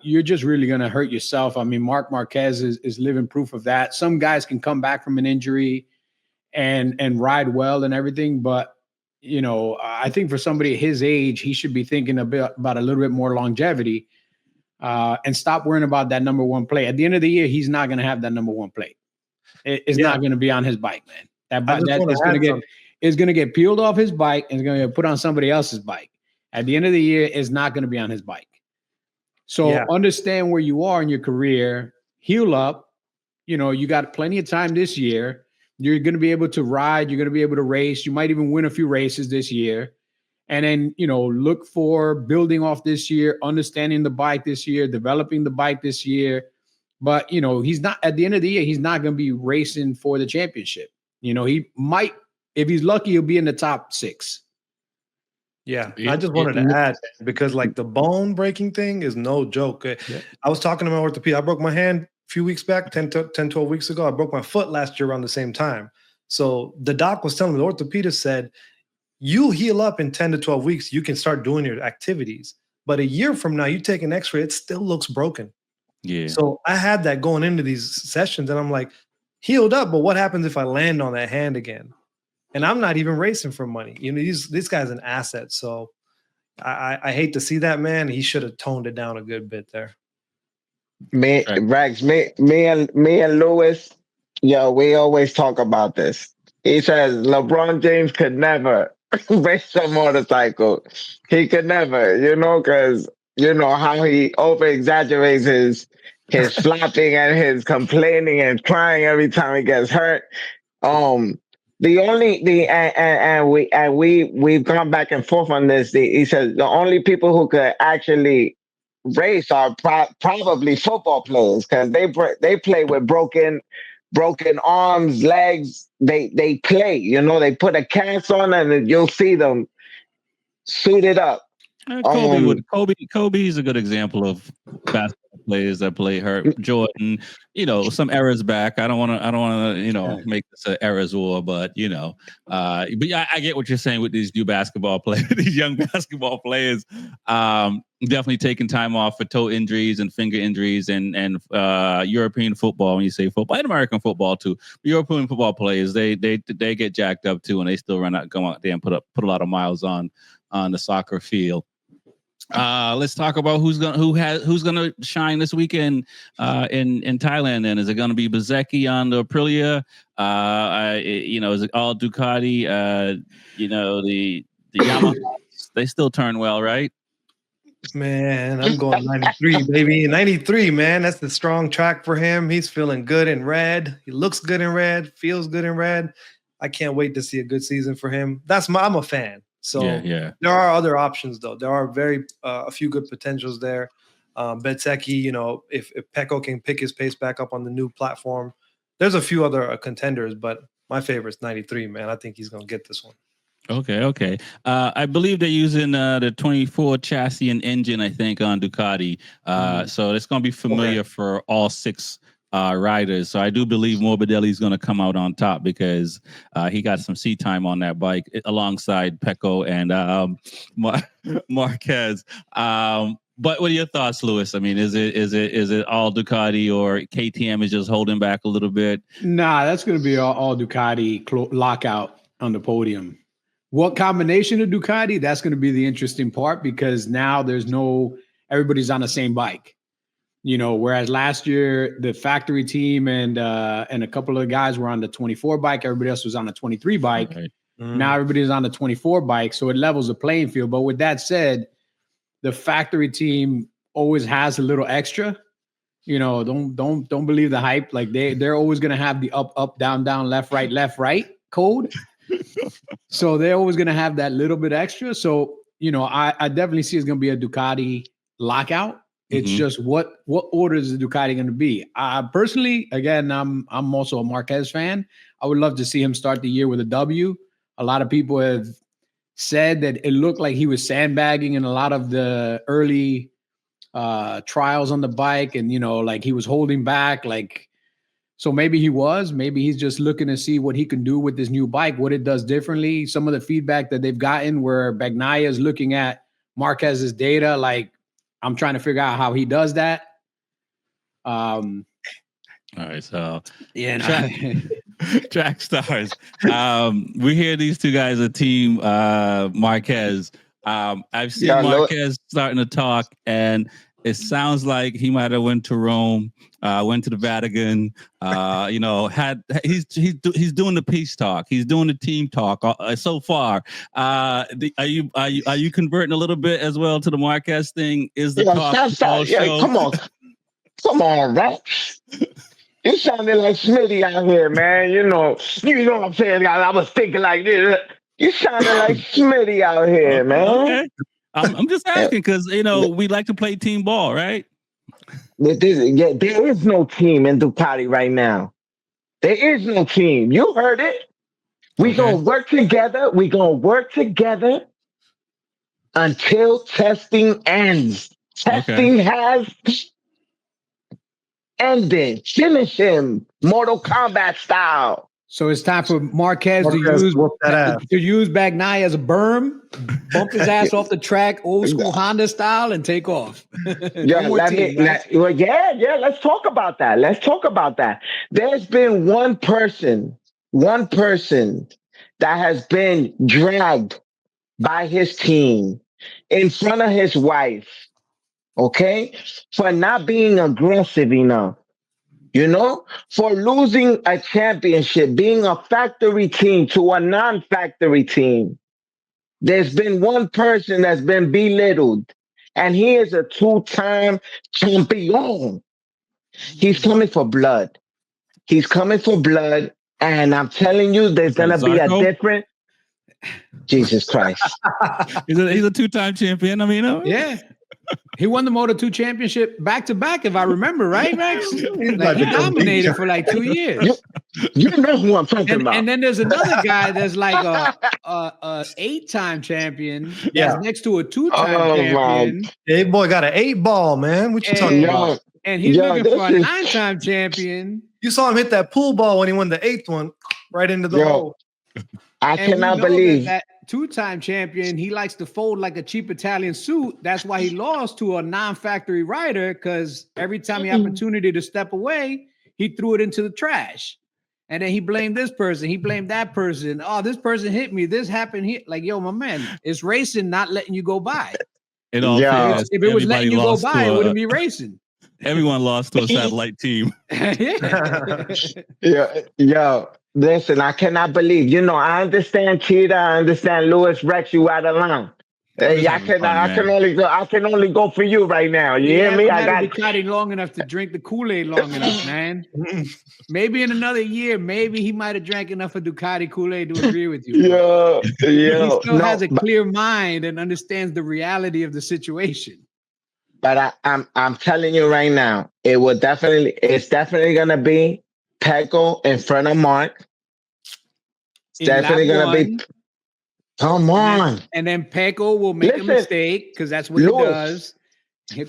you're just really going to hurt yourself. I mean, Mark Marquez is living proof of that. Some guys can come back from an injury and ride well and everything, but I think for somebody his age, he should be thinking about a little bit more longevity and stop worrying about that number one plate. At the end of the year, he's not going to have that number one plate. It's not going to be on his bike, man. It's going to get peeled off his bike and it's going to get put on somebody else's bike. At the end of the year, it's not going to be on his bike. So understand where you are in your career, heal up. You got plenty of time this year. You're going to be able to ride. You're going to be able to race. You might even win a few races this year. And then, look for building off this year, understanding the bike this year, developing the bike this year. But, he's not, at the end of the year, he's not going to be racing for the championship. He might, if he's lucky, he'll be in the top 6. Yeah, I just wanted to add, because like the bone breaking thing is no joke. Yeah. I was talking to my orthopedic. I broke my hand a few weeks back, 12 weeks ago. I broke my foot last year around the same time. So the doc was telling me, the orthopedist said, you heal up in 10 to 12 weeks, you can start doing your activities. But a year from now, you take an x-ray, it still looks broken. Yeah. So I had that going into these sessions and I'm like, healed up, but what happens if I land on that hand again? And I'm not even racing for money. This guy's an asset. So I hate to see that, man. He should have toned it down a good bit there. Me and Lewis, Yo, we always talk about this. He says LeBron James could never race a motorcycle. He could never, because you know how he over exaggerates his flopping and his complaining and crying every time he gets hurt. Um, the only the and we've gone back and forth on this. He says the only people who could actually race are probably football players because they play with broken arms, legs. They play. They put a cast on and you'll see them suited up. Kobe is a good example of basketball players that play hurt. Jordan, some errors back. I don't want to, make this an errors war, but I get what you're saying with these new basketball players, these young basketball players. Definitely taking time off for toe injuries and finger injuries and European football. When you say football and American football too, European football players they get jacked up too, and they still go out there and put a lot of miles on the soccer field. Let's talk about who's gonna shine this weekend in Thailand. Then is it gonna be Bezzecchi on the Aprilia? Is it all Ducati? The Yamaha. They still turn well, right? Man, I'm going 93, baby. 93, man. That's the strong track for him. He's feeling good in red. He looks good in red. Feels good in red. I can't wait to see a good season for him. I'm a fan. So yeah. There are other options though. There are a few good potentials there. Bezzecchi, if Pecco can pick his pace back up on the new platform, there's a few other contenders, but my favorite's 93, man. I think he's gonna get this one. Okay. I believe they're using the 24 chassis and engine, I think, on Ducati. So it's going to be familiar for all six riders. So I do believe Morbidelli is going to come out on top because he got some seat time on that bike alongside Pecco and Marquez. But what are your thoughts, Lewis? I mean, is it all Ducati or KTM is just holding back a little bit? Nah, that's going to be all Ducati lockout on the podium. What combination of Ducati? That's going to be the interesting part because now everybody's on the same bike. Whereas last year the factory team and a couple of guys were on the 24 bike, everybody else was on the 23 bike. Right. Now everybody's on the 24 bike, so it levels the playing field. But with that said, the factory team always has a little extra. Don't believe the hype. Like they're always going to have the up, down, left, right code. So they're always going to have that little bit extra. So, I definitely see it's going to be a Ducati lockout. It's just what order is the Ducati going to be? Personally, again, I'm also a Marquez fan. I would love to see him start the year with a W. A lot of people have said that it looked like he was sandbagging in a lot of the early trials on the bike, and like he was holding back, like. So maybe he's just looking to see what he can do with this new bike, what it does differently. Some of the feedback that they've gotten where Bagnaia is looking at Marquez's data, like I'm trying to figure out how he does that. All right, so track stars. We hear these two guys are team Marquez. I've seen Marquez starting to talk, and it sounds like he might have went to Rome, went to the Vatican. He's doing the peace talk. He's doing the team talk so far. Are you converting a little bit as well to the Marquez thing? Is the talk show? Come on, Rex. You sounded like Smitty out here, man. You know what I'm saying? I was thinking like this. You sounded like Smitty out here, man. Okay. I'm just asking because we like to play team ball, right? There is no team in Ducati right now. There is no team. You heard it. We're gonna work together. We're gonna work together until testing ends. Testing has ended. Finish him, Mortal Kombat style. So it's time for Marquez to use Bagnaia as a berm, bump his ass off the track, old school Honda style, and take off. Let's talk about that. There's been one person that has been dragged by his team in front of his wife, okay, for not being aggressive enough. You know, for losing a championship, being a factory team to a non-factory team, there's been one person that's been belittled, and he is a two-time champion. He's coming for blood. He's coming for blood, and I'm telling you, there's gonna be a different. Jesus Christ! He's a two-time champion. I mean, yeah. He won the Moto2 championship back to back, if I remember, right, Rex? Like, he dominated for like 2 years. You know who I'm talking about. And then there's another guy that's like a 8-time champion. That's next to a 2-time champion. Hey, boy, got an 8 ball, man. What you talking about? And he's looking for a 9-time champion. You saw him hit that pool ball when he won the 8th one, right into the hole. I cannot believe that 2-time champion. He likes to fold like a cheap Italian suit. That's why he lost to a non-factory rider, because every time he had opportunity to step away, he threw it into the trash. And then he blamed this person. He blamed that person. Oh, this person hit me. This happened here. Like, yo, my man, it's racing, not letting you go by. Fairness, if it was letting you go by, it wouldn't be racing. Everyone lost to a satellite team. Yo, listen, I cannot believe. You know, I understand Cheetah. I understand Lewis, Rex. You out of line. Hey, I can only go for you right now. You hear me? I got Ducati long enough to drink the Kool-Aid long enough, man. Maybe in another year, maybe he might have drank enough of Ducati Kool-Aid to agree with you. He still has a clear mind and understands the reality of the situation. But I'm telling you right now, it's definitely gonna be Pecco in front of Mark. It's definitely gonna be. Come on. And then Pecco will make a mistake, because that's what he does.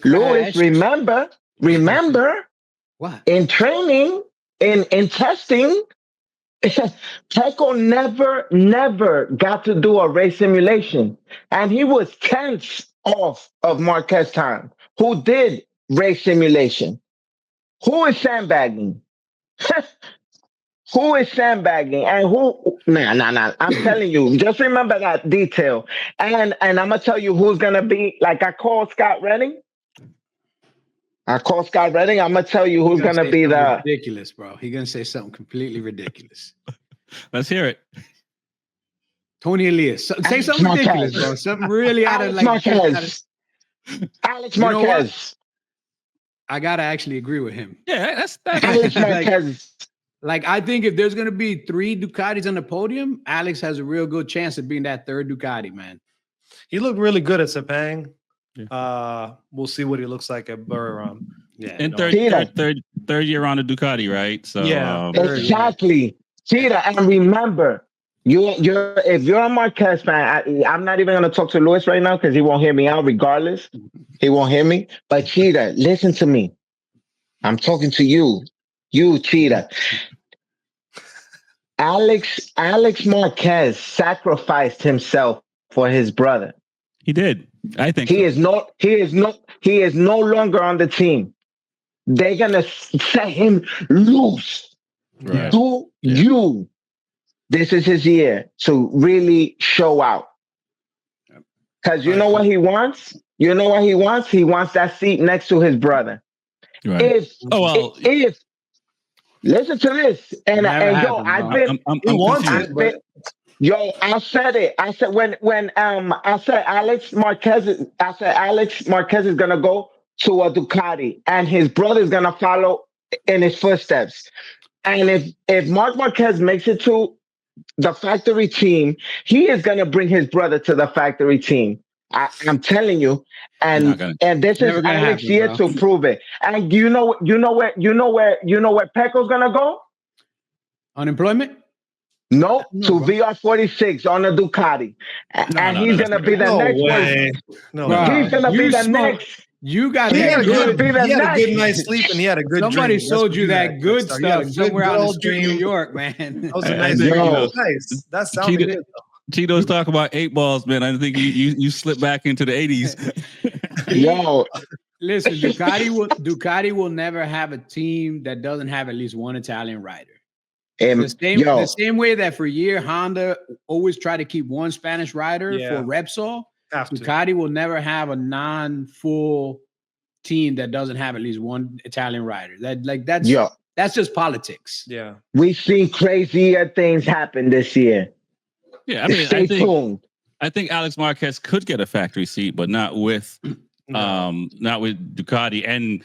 Lewis, remember what? In training, in testing, Pecco never got to do a race simulation. And he was tenths off of Marquez time, who did race simulation. Who is sandbagging? Who is sandbagging and who? Nah. I'm telling you, just remember that detail. And I'm gonna tell you who's gonna be. Like, I called Scott Redding. I'm gonna tell you who's gonna be the ridiculous, bro. He's gonna say something completely ridiculous. Let's hear it. Tony Elias. Say something ridiculous, bro. Something really out of like Alex Marquez. I gotta actually agree with him. Yeah, that's Alex Marquez. Like, I think if there's going to be 3 Ducatis on the podium, Alex has a real good chance of being that 3rd Ducati, man. He looked really good at Sepang. Yeah. We'll see what he looks like at Buriram. Yeah, and third year on the Ducati, right? So exactly. Cheetah, and remember, if you're a Marquez fan, I'm not even going to talk to Lewis right now because he won't hear me out. Regardless, he won't hear me. But Cheetah, listen to me. I'm talking to you. You, Cheetah. Alex Marquez sacrificed himself for his brother. He did. I think he is no longer on the team. They're gonna set him loose. Right. You. This is his year to really show out. Because you know what he wants? He wants that seat next to his brother. Right. If listen to this, and yo, I've been. Yo, I said it. I said when I said Alex Marquez is gonna go to a Ducati, and his brother is gonna follow in his footsteps. And if Marc Marquez makes it to the factory team, he is gonna bring his brother to the factory team. I'm telling you, and this is Alex's year to prove it. And you know where Pecco's gonna go? Unemployment? No, to VR46 on a Ducati, and he's gonna be the next one. He's gonna be the next. You got he had a good night's sleep, and he had a good. Somebody dream. sold you that good stuff somewhere out in the street in New York, man. That was a nice dream. Nice. That sounded good. Cheeto's talk about 8 balls, man. I think you slip back into the 80s. Yo, listen, Ducati will never have a team that doesn't have at least one Italian rider. The same way that for a year Honda always tried to keep one Spanish rider for Repsol. Ducati will never have a non-full team that doesn't have at least one Italian rider. That's That's just politics. Yeah. We've seen crazier things happen this year. Yeah, I mean, Stay tuned. I think Alex Marquez could get a factory seat, but not with not with Ducati, and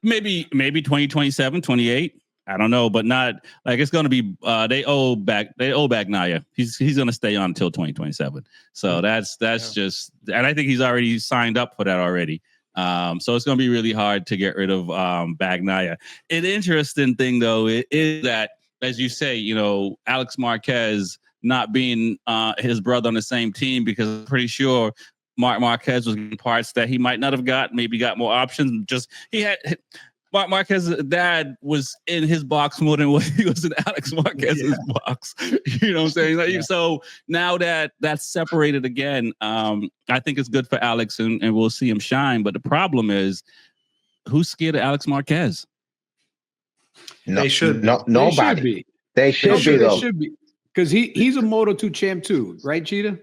maybe 2027, 28. I don't know, but not like it's going to be. They owe Bagnaia. He's going to stay on until 2027. So that's just, and I think he's already signed up for that already. So it's going to be really hard to get rid of Bagnaia. An interesting thing though is that, as you say, you know, Alex Marquez not being his brother on the same team, because I'm pretty sure Marc Marquez was getting parts that he might not have got, maybe got more options. Just Marc Marquez's dad was in his box more than what he was in Alex Marquez's box. You know what I'm saying? Like, so now that that's separated again, I think it's good for Alex, and we'll see him shine. But the problem is, who's scared of Alex Marquez? No, they should. Nobody. They should be though. They should be. Because he's a Moto2 champ too, right, Cheetah?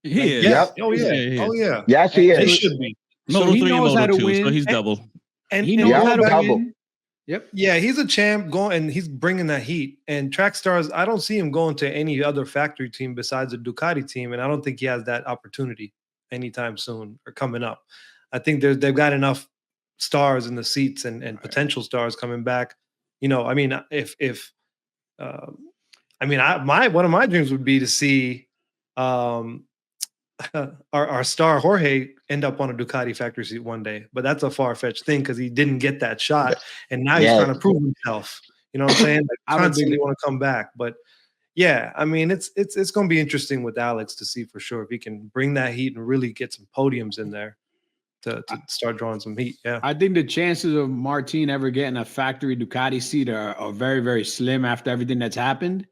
He is. Yep. Oh yeah. Oh yeah. Yes, he is. He should be. So he knows how to win. So he's double. And he knows how to win. Yep. Yeah, he's a champ going, and he's bringing that heat. And Track Stars, I don't see him going to any other factory team besides a Ducati team, and I don't think he has that opportunity anytime soon or coming up. I think they've got enough stars in the seats and potential stars coming back. You know, I mean, one of my dreams would be to see our star Jorge end up on a Ducati factory seat one day, but that's a far-fetched thing because he didn't get that shot, and now he's trying to prove himself. You know what I'm saying? Like, constantly want to come back, but yeah, I mean, it's going to be interesting with Alex to see for sure if he can bring that heat and really get some podiums in there to start drawing some heat. Yeah, I think the chances of Martin ever getting a factory Ducati seat are very, very slim after everything that's happened.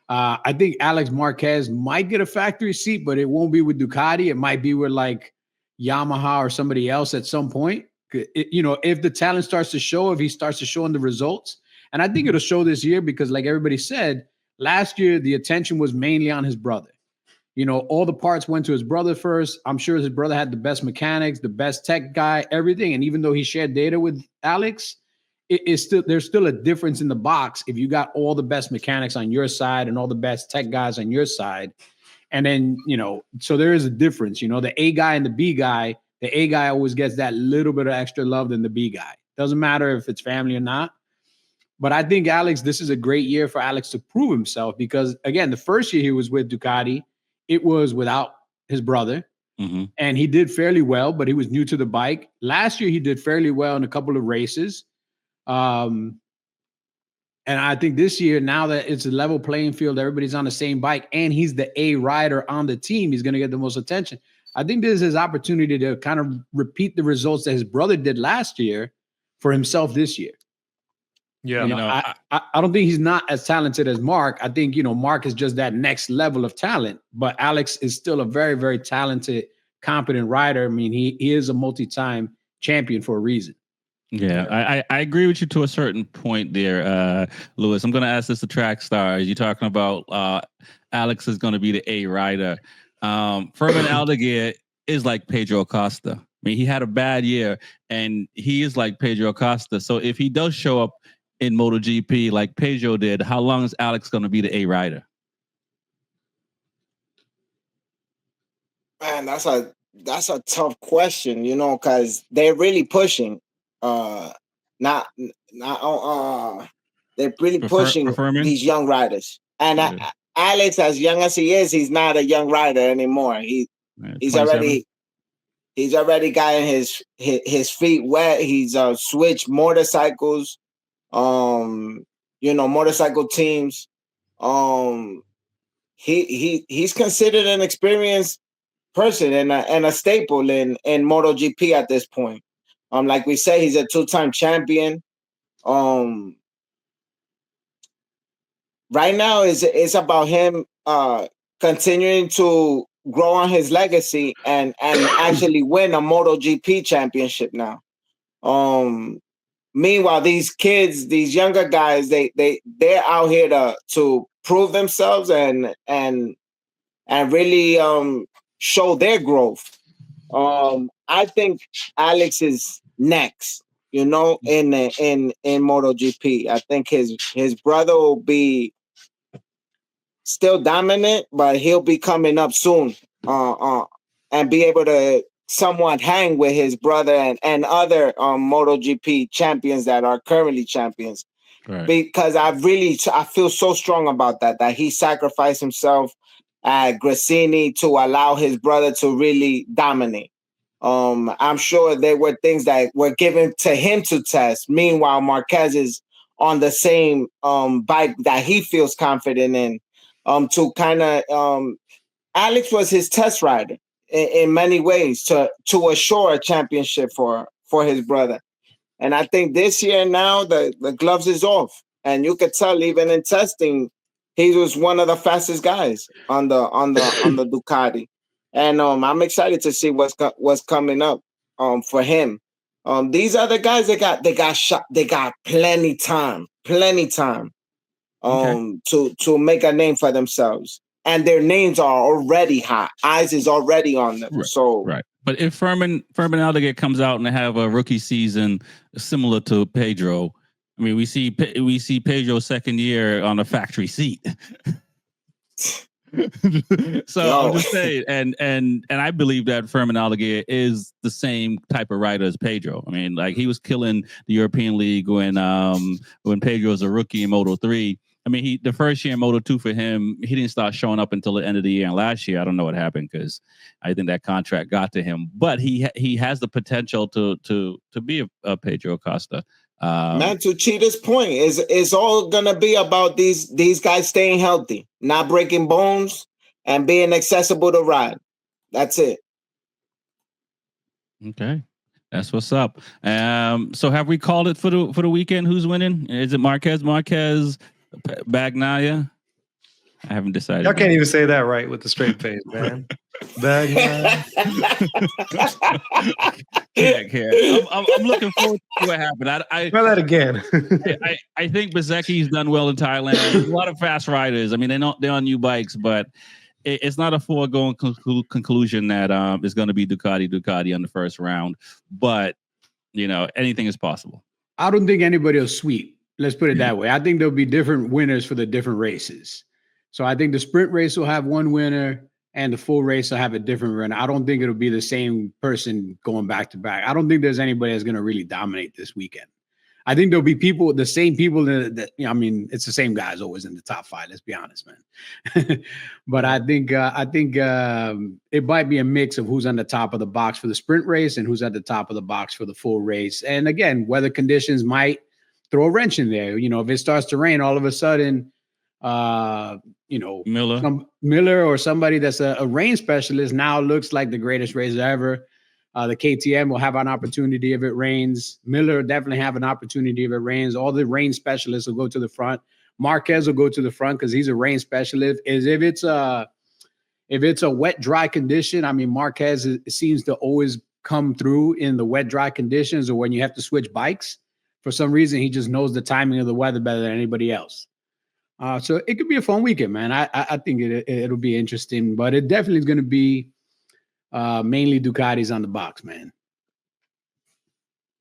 I think Alex Marquez might get a factory seat, but it won't be with Ducati. It might be with like Yamaha or somebody else at some point. If the talent starts to show, if he starts to show in the results, and I think it'll show this year because, like everybody said, last year the attention was mainly on his brother. You know, all the parts went to his brother first. I'm sure his brother had the best mechanics, the best tech guy, everything. And even though he shared data with Alex, there's still a difference in the box if you got all the best mechanics on your side and all the best tech guys on your side. And then, so there is a difference, the A guy and the B guy. The A guy always gets that little bit of extra love than the B guy. Doesn't matter if it's family or not. But I think this is a great year for Alex to prove himself because, again, the first year he was with Ducati, it was without his brother. Mm-hmm. And he did fairly well, but he was new to the bike. Last year, he did fairly well in a couple of races. And I think this year, now that it's a level playing field, everybody's on the same bike, and he's the A rider on the team, he's going to get the most attention. I think this is his opportunity to kind of repeat the results that his brother did last year for himself this year. Yeah, I don't think he's not as talented as Mark. I think, Mark is just that next level of talent, but Alex is still a very, very talented, competent rider. I mean, he is a multi-time champion for a reason. Yeah, I agree with you to a certain point there, Lewis. I'm going to ask this to Track Stars. You're talking about Alex is going to be the A rider. Fermin Aldeguer is like Pedro Acosta. I mean, he had a bad year, and he is like Pedro Acosta. So if he does show up in MotoGP like Pedro did, how long is Alex going to be the A rider? Man, that's a tough question, because they're really pushing. They're really pushing these young riders. And Alex, as young as he is, he's not a young rider anymore. He's already gotten his feet wet. He's switched motorcycles, motorcycle teams. He's considered an experienced person and a staple in MotoGP at this point. Like we say, he's a two-time champion. Right now it's about him continuing to grow on his legacy and actually win a MotoGP championship now. Meanwhile, these kids, these younger guys, they're out here to prove themselves and really show their growth. I think Alex is next. you know, in MotoGP. I think his brother will be still dominant, but he'll be coming up soon, and be able to somewhat hang with his brother and other MotoGP champions that are currently champions. Right. Because I feel so strong about that he sacrificed himself at Gresini to allow his brother to really dominate. I'm sure there were things that were given to him to test. Meanwhile, Marquez is on the same bike that he feels confident in. To kind of Alex was his test rider in many ways to assure a championship for his brother. And I think this year now the gloves is off, and you could tell even in testing he was one of the fastest guys on the Ducati. And I'm excited to see what's coming up for him. These other guys they got plenty time to make a name for themselves, and their names are already hot. Eyes is already on them. Right, so right. But if Furman Aldeguer comes out and have a rookie season similar to Pedro, I mean, we see Pedro's second year on a factory seat. So I'm just saying, and I believe that Furman Aldeguer is the same type of rider as Pedro. I mean, like he was killing the European League when Pedro was a rookie in Moto3. I mean, the first year in Moto2 for him, he didn't start showing up until the end of the year. And last year, I don't know what happened because I think that contract got to him. But he has the potential to be a Pedro Acosta. Man, to Cheetah's point, is all gonna be about these guys staying healthy, not breaking bones, and being accessible to ride. That's it. Okay. That's what's up. So have we called it for the weekend? Who's winning? Is it Marquez, Bagnaia? I haven't decided. I can't even say that right with the straight face, man. Bagnaia. Can't. I'm looking forward to what happened. I try that again. I think Bezecchi's done well in Thailand. There's a lot of fast riders. I mean, they're on new bikes, but it's not a foregone conclusion that it's going to be Ducati on the first round. But you know, anything is possible. I don't think anybody will sweep. Let's put it that way. I think there'll be different winners for the different races. So I think the sprint race will have one winner and the full race will have a different winner. I don't think it'll be the same person going back to back. I don't think there's anybody that's going to really dominate this weekend. I think there'll be the same people that you know, I mean, it's the same guys always in the top five. Let's be honest, man. But I think it might be a mix of who's on the top of the box for the sprint race and who's at the top of the box for the full race. And again, weather conditions might throw a wrench in there. You know, if it starts to rain, all of a sudden, you know, Miller or somebody that's a rain specialist now looks like the greatest racer ever. The KTM will have an opportunity if it rains. Miller definitely have an opportunity if it rains. All the rain specialists will go to the front. Marquez will go to the front because he's a rain specialist. If it's a wet, dry condition, I mean, Marquez seems to always come through in the wet, dry conditions or when you have to switch bikes. For some reason, he just knows the timing of the weather better than anybody else. So it could be a fun weekend, man. I think it'll be interesting, but it definitely is going to be mainly Ducatis on the box, man.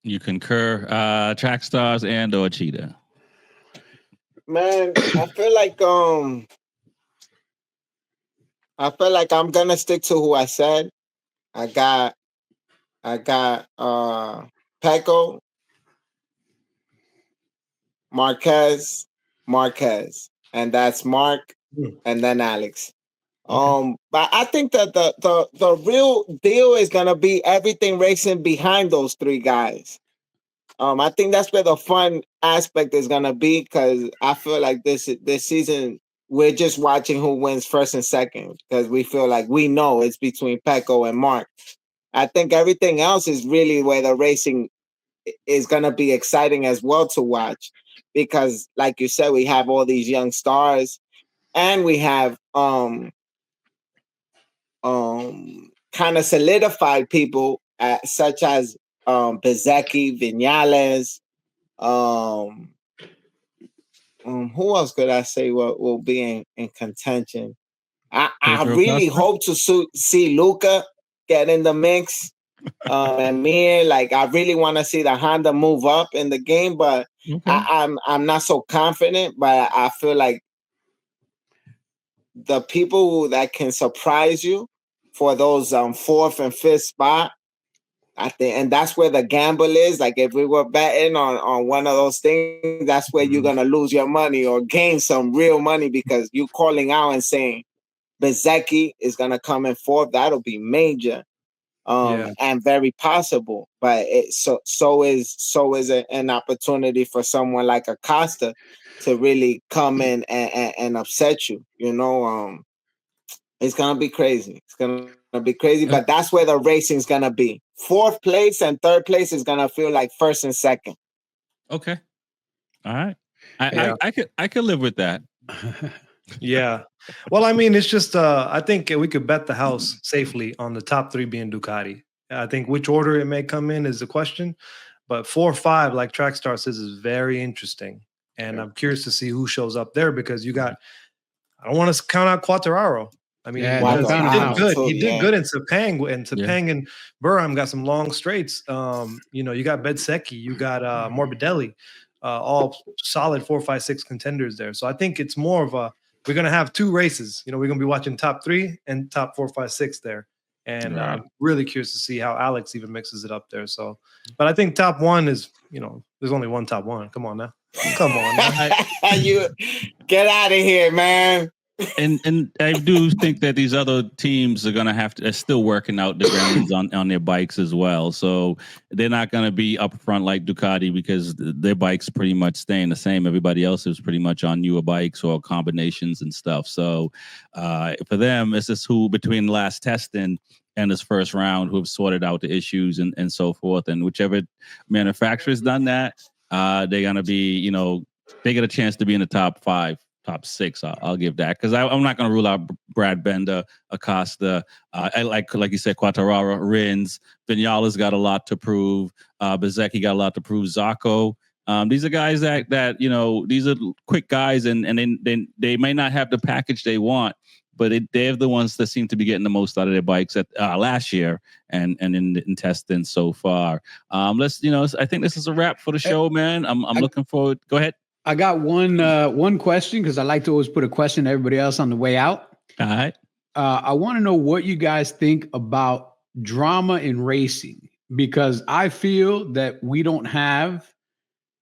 You concur, Track Stars and or Cheetah? Man, I feel like I'm gonna stick to who I said. I got Pecco, Marquez, and that's Mark, and then Alex. But I think that the real deal is gonna be everything racing behind those three guys. I think that's where the fun aspect is gonna be because I feel like this season we're just watching who wins first and second because we feel like we know it's between Pecco and Mark. I think everything else is really where the racing is gonna be exciting as well to watch because, like you said, we have all these young stars and we have kind of solidified people such as Bezecchi, Vinales. Who else could I say will be in contention? I really hope to see Luca get in the mix. And me, like, I really want to see the Honda move up in the game, but Okay. I'm not so confident. But I feel like the people that can surprise you for those fourth and fifth spot, I think, and that's where the gamble is. Like, if we were betting on one of those things, that's where you're gonna lose your money or gain some real money, because you calling out and saying Bezecchi is gonna come in fourth. That'll be major, and very possible. But so is an opportunity for someone like Acosta to really come in and upset you. You know, it's gonna be crazy. It's gonna be crazy, but that's where the racing's gonna be. Fourth place and third place is gonna feel like first and second. Okay. All right. I could live with that. Yeah. Well, I mean, it's just I think we could bet the house safely on the top three being Ducati. I think which order it may come in is the question, but 4 or 5, like Trackstar says, is very interesting, and I'm curious to see who shows up there, because you got. I don't want to count out Quartararo. I mean, he did good. He did good in Sepang, and Burham got some long straights. You know, you got Bezzecchi, you got Morbidelli, all solid 4, 5, 6 contenders there. So I think it's more of a, we're gonna have 2 races. You know, we're gonna be watching top 3 and top 4, 5, 6 there. And I'm really curious to see how Alex even mixes it up there. So, but I think top 1 is, you know, there's only one top 1. Come on now. Come on now. You get out of here, man. And I do think that these other teams are gonna have to, are still working out the gremlins on their bikes as well. So they're not gonna be up front like Ducati, because their bikes pretty much staying the same. Everybody else is pretty much on newer bikes or combinations and stuff. So for them, it's just who between the last testing and this first round who have sorted out the issues and so forth. And whichever manufacturer's done that, they're gonna be, you know, they get a chance to be in the top 5. Top 6, I'll give that, because I'm not going to rule out Brad Bender, Acosta. I like you said, Quartararo, Rins, Vinales got a lot to prove. Bezzecchi got a lot to prove. Zacco. These are guys that you know, these are quick guys, and they may not have the package they want, but they're the ones that seem to be getting the most out of their bikes at last year and in testing so far. Let's, you know, I think this is a wrap for the show, man. I'm looking forward. Go ahead. I got one question, because I like to always put a question to everybody else on the way out. All right. I want to know what you guys think about drama in racing, because I feel that we don't have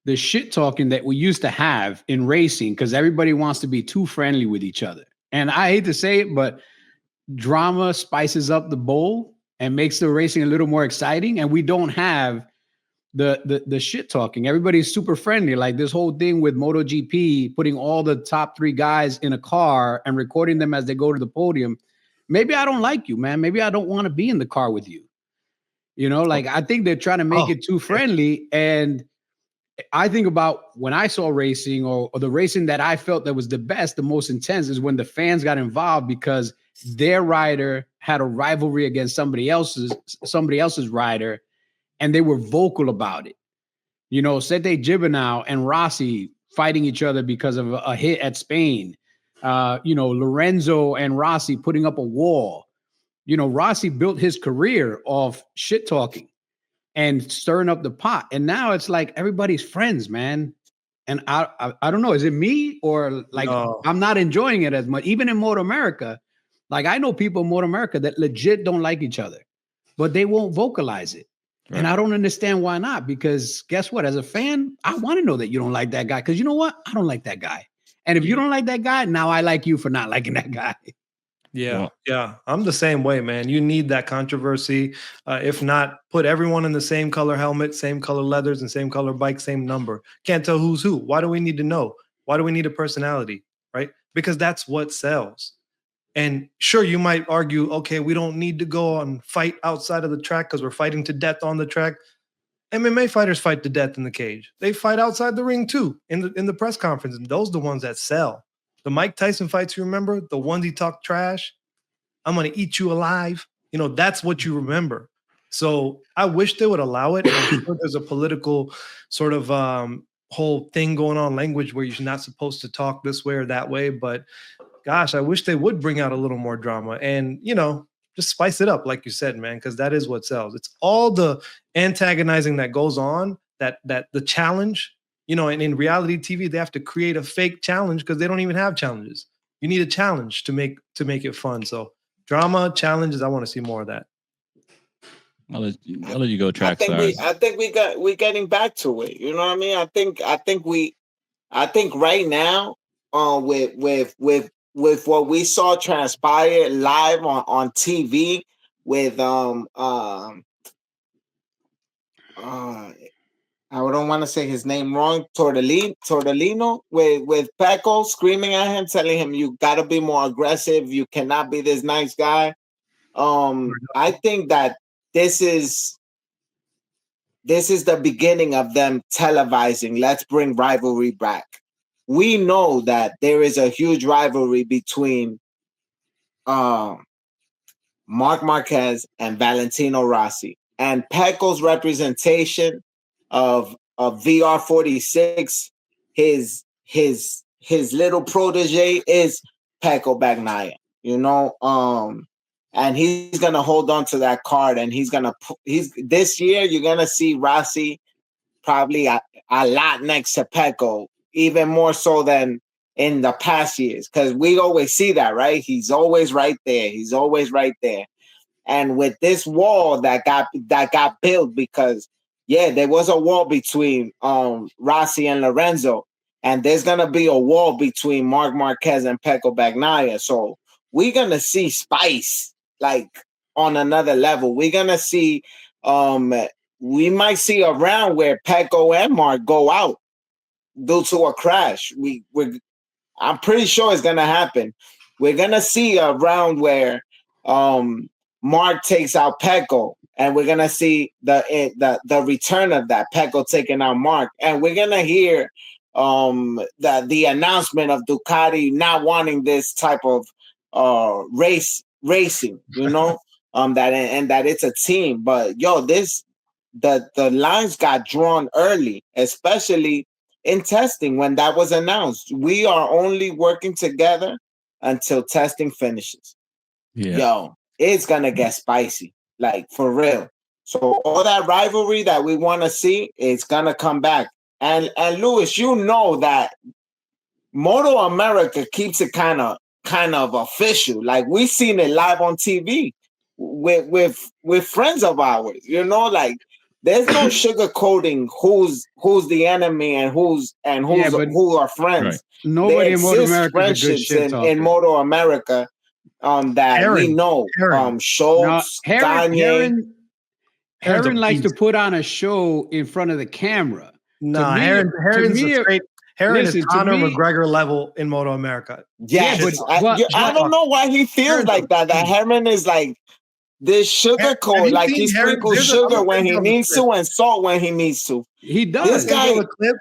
the shit talking that we used to have in racing, because everybody wants to be too friendly with each other. And I hate to say it, but drama spices up the bowl and makes the racing a little more exciting. And we don't have the shit talking. Everybody's super friendly. Like this whole thing with MotoGP, putting all the top 3 guys in a car and recording them as they go to the podium. Maybe I don't like you, man. Maybe I don't want to be in the car with you. You know, like I think they're trying to make it too friendly. And I think about when I saw racing, or the racing that I felt that was the best, the most intense, is when the fans got involved because their rider had a rivalry against somebody else's rider, and they were vocal about it. You know, Sete Gibernau and Rossi fighting each other because of a hit at Spain. You know, Lorenzo and Rossi putting up a wall. You know, Rossi built his career off shit talking and stirring up the pot. And now it's like everybody's friends, man. And I don't know, is it me, or like I'm not enjoying it as much? Even in Moto America, like I know people in Moto America that legit don't like each other, but they won't vocalize it. Right. And I don't understand why not, because guess what? As a fan, I want to know that you don't like that guy, because you know what? I don't like that guy. And if you don't like that guy, now I like you for not liking that guy. Yeah, yeah. I'm the same way, man. You need that controversy. If not, put everyone in the same color helmet, same color leathers, and same color bike, same number. Can't tell who's who. Why do we need to know? Why do we need a personality, right? Because that's what sells. And sure, you might argue, okay, we don't need to go and fight outside of the track because we're fighting to death on the track. MMA fighters fight to death in the cage. They fight outside the ring too, in the press conference. And those are the ones that sell. The Mike Tyson fights, you remember? The ones he talked trash. I'm going to eat you alive. You know, that's what you remember. So I wish they would allow it. I'm sure there's a political sort of whole thing going on, language where you're not supposed to talk this way or that way. But gosh, I wish they would bring out a little more drama and, you know, just spice it up, like you said, man, because that is what sells. It's all the antagonizing that goes on, that the challenge, you know, and in reality TV, they have to create a fake challenge because they don't even have challenges. You need a challenge to make it fun. So drama, challenges, I want to see more of that. I'll let you go, track I think we're getting back to it. You know what I mean? I think right now, with what we saw transpire live on TV with I don't want to say his name wrong, Tortellino, with Pecco screaming at him, telling him, you got to be more aggressive. You cannot be this nice guy. I think that this is the beginning of them televising. Let's bring rivalry back. We know that there is a huge rivalry between Marc Marquez and Valentino Rossi. And Pecco's representation of VR46, his little protege is Pecco Bagnaia, you know, and he's gonna hold on to that card, and he's this year you're gonna see Rossi probably a lot next to Pecco, even more so than in the past years, because we always see that, right? He's always right there. And with this wall that got built, because there was a wall between Rossi and Lorenzo, and there's gonna be a wall between Marc Marquez and Pecco Bagnaia. So we're gonna see spice like on another level. We're gonna see we might see a round where Pecco and Marc go out due to a crash. I'm pretty sure it's gonna happen. We're gonna see a round where Marc takes out Pecco, and we're gonna see the return of that, Pecco taking out Marc, and we're gonna hear the announcement of Ducati not wanting this type of racing, you know, that it's a team. But the lines got drawn early, especially in testing when that was announced. We are only working together until testing finishes. It's gonna get spicy, like for real. So all that rivalry that we want to see, it's gonna come back. And Louis, you know that Moto America keeps it kind of official. Like we seen it live on TV with friends of ours. You know, like there's no sugarcoating who's the enemy and who are friends. Right. Nobody in Moto America is a good shit talker. In Moto America. That we know, Schultz, Gagne. Heron likes to put on a show in front of the camera. No, Heron's a straight. Heron is Conor McGregor level in Moto America. Yes, I don't know why he feels like that. That Heron is like this sugar coat, like he sprinkles sugar when he needs to and salt when he needs to. He does. This guy,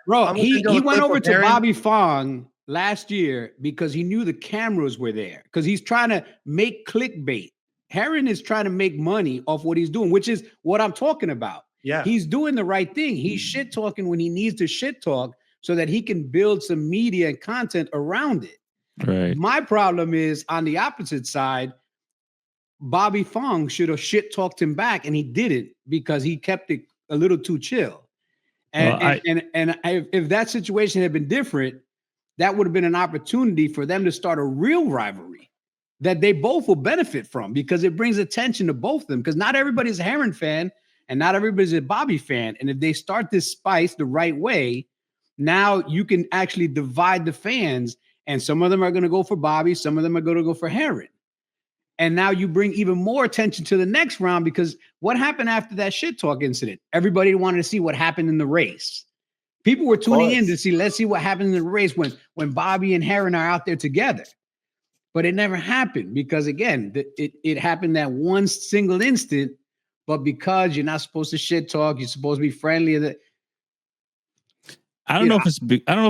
bro, he went over to Bobby Fong last year because he knew the cameras were there, because he's trying to make clickbait. Heron is trying to make money off what he's doing, which is what I'm talking about. Yeah, he's doing the right thing. He's shit talking when he needs to shit talk so that he can build some media and content around it. Right. My problem is on the opposite side. Bobby Fong should have shit talked him back, and he didn't because he kept it a little too chill. And if that situation had been different, that would have been an opportunity for them to start a real rivalry that they both will benefit from, because it brings attention to both of them. Because not everybody's a Heron fan and not everybody's a Bobby fan. And if they start this spice the right way, now you can actually divide the fans. And some of them are going to go for Bobby. Some of them are going to go for Heron. And now you bring even more attention to the next round, because what happened after that shit talk incident? Everybody wanted to see what happened in the race. People were tuning in to see, let's see what happened in the race when Bobby and Heron are out there together. But it never happened because, again, it happened that one single instant. But because you're not supposed to shit talk, you're supposed to be friendly. I don't know if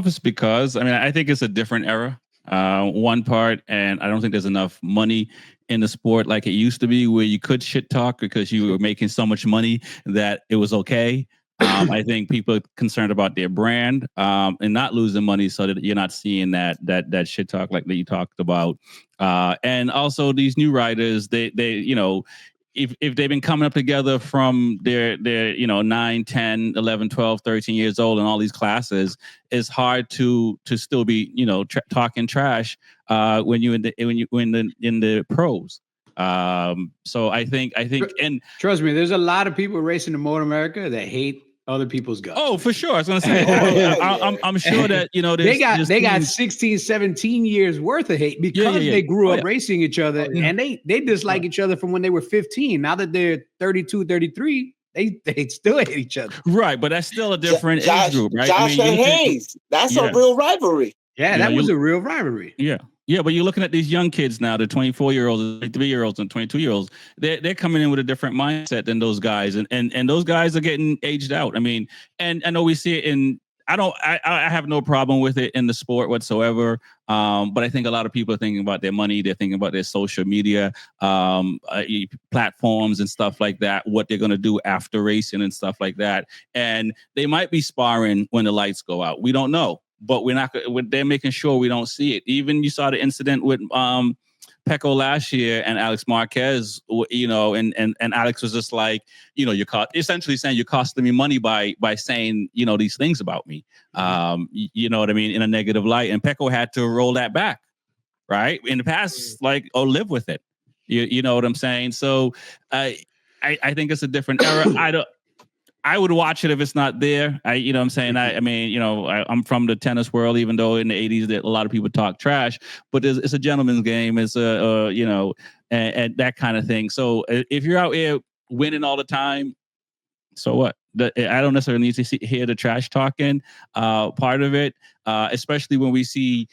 it's because, I mean, I think it's a different era. One part, and I don't think there's enough money in the sport like it used to be, where you could shit talk because you were making so much money that it was okay. I think people are concerned about their brand and not losing money, so that you're not seeing that shit talk like that you talked about. And also these new riders, they if they've been coming up together from their 9, 10, 11, 12, 13 years old in all these classes, it's hard to still be talking trash when you in the pros. So I think and trust me, there's a lot of people racing in Motor America that hate other people's guts. Oh, for sure. I was going to say, I'm sure that, they got 16, 17 years worth of hate because they grew up racing each other and they dislike each other from when they were 15. Now that they're 32, 33, they still hate each other. Right. But that's still a different age group, right? Josh and Hayes. That's a real rivalry. Yeah, that was a real rivalry. Yeah. Yeah, but you're looking at these young kids now, the 24-year-olds, 23-year-olds, and 22-year-olds. They're coming in with a different mindset than those guys, and those guys are getting aged out. I mean, and I know we see it in. I have no problem with it in the sport whatsoever. But I think a lot of people are thinking about their money. They're thinking about their social media platforms and stuff like that. What they're going to do after racing and stuff like that. And they might be sparring when the lights go out. We don't know. But they're making sure we don't see it. Even you saw the incident with Pecco last year and Alex Marquez, and Alex was just like, you're essentially saying you're costing me money by saying, these things about me. You know what I mean? In a negative light. And Pecco had to roll that back, right? In the past, live with it. You know what I'm saying? So I think it's a different era. I would watch it if it's not there. I'm saying? I'm from the tennis world, even though in the 80s that a lot of people talk trash, but it's a gentleman's game. It's and that kind of thing. So if you're out here winning all the time, so what? I don't necessarily need to hear the trash talking part of it, especially when we see,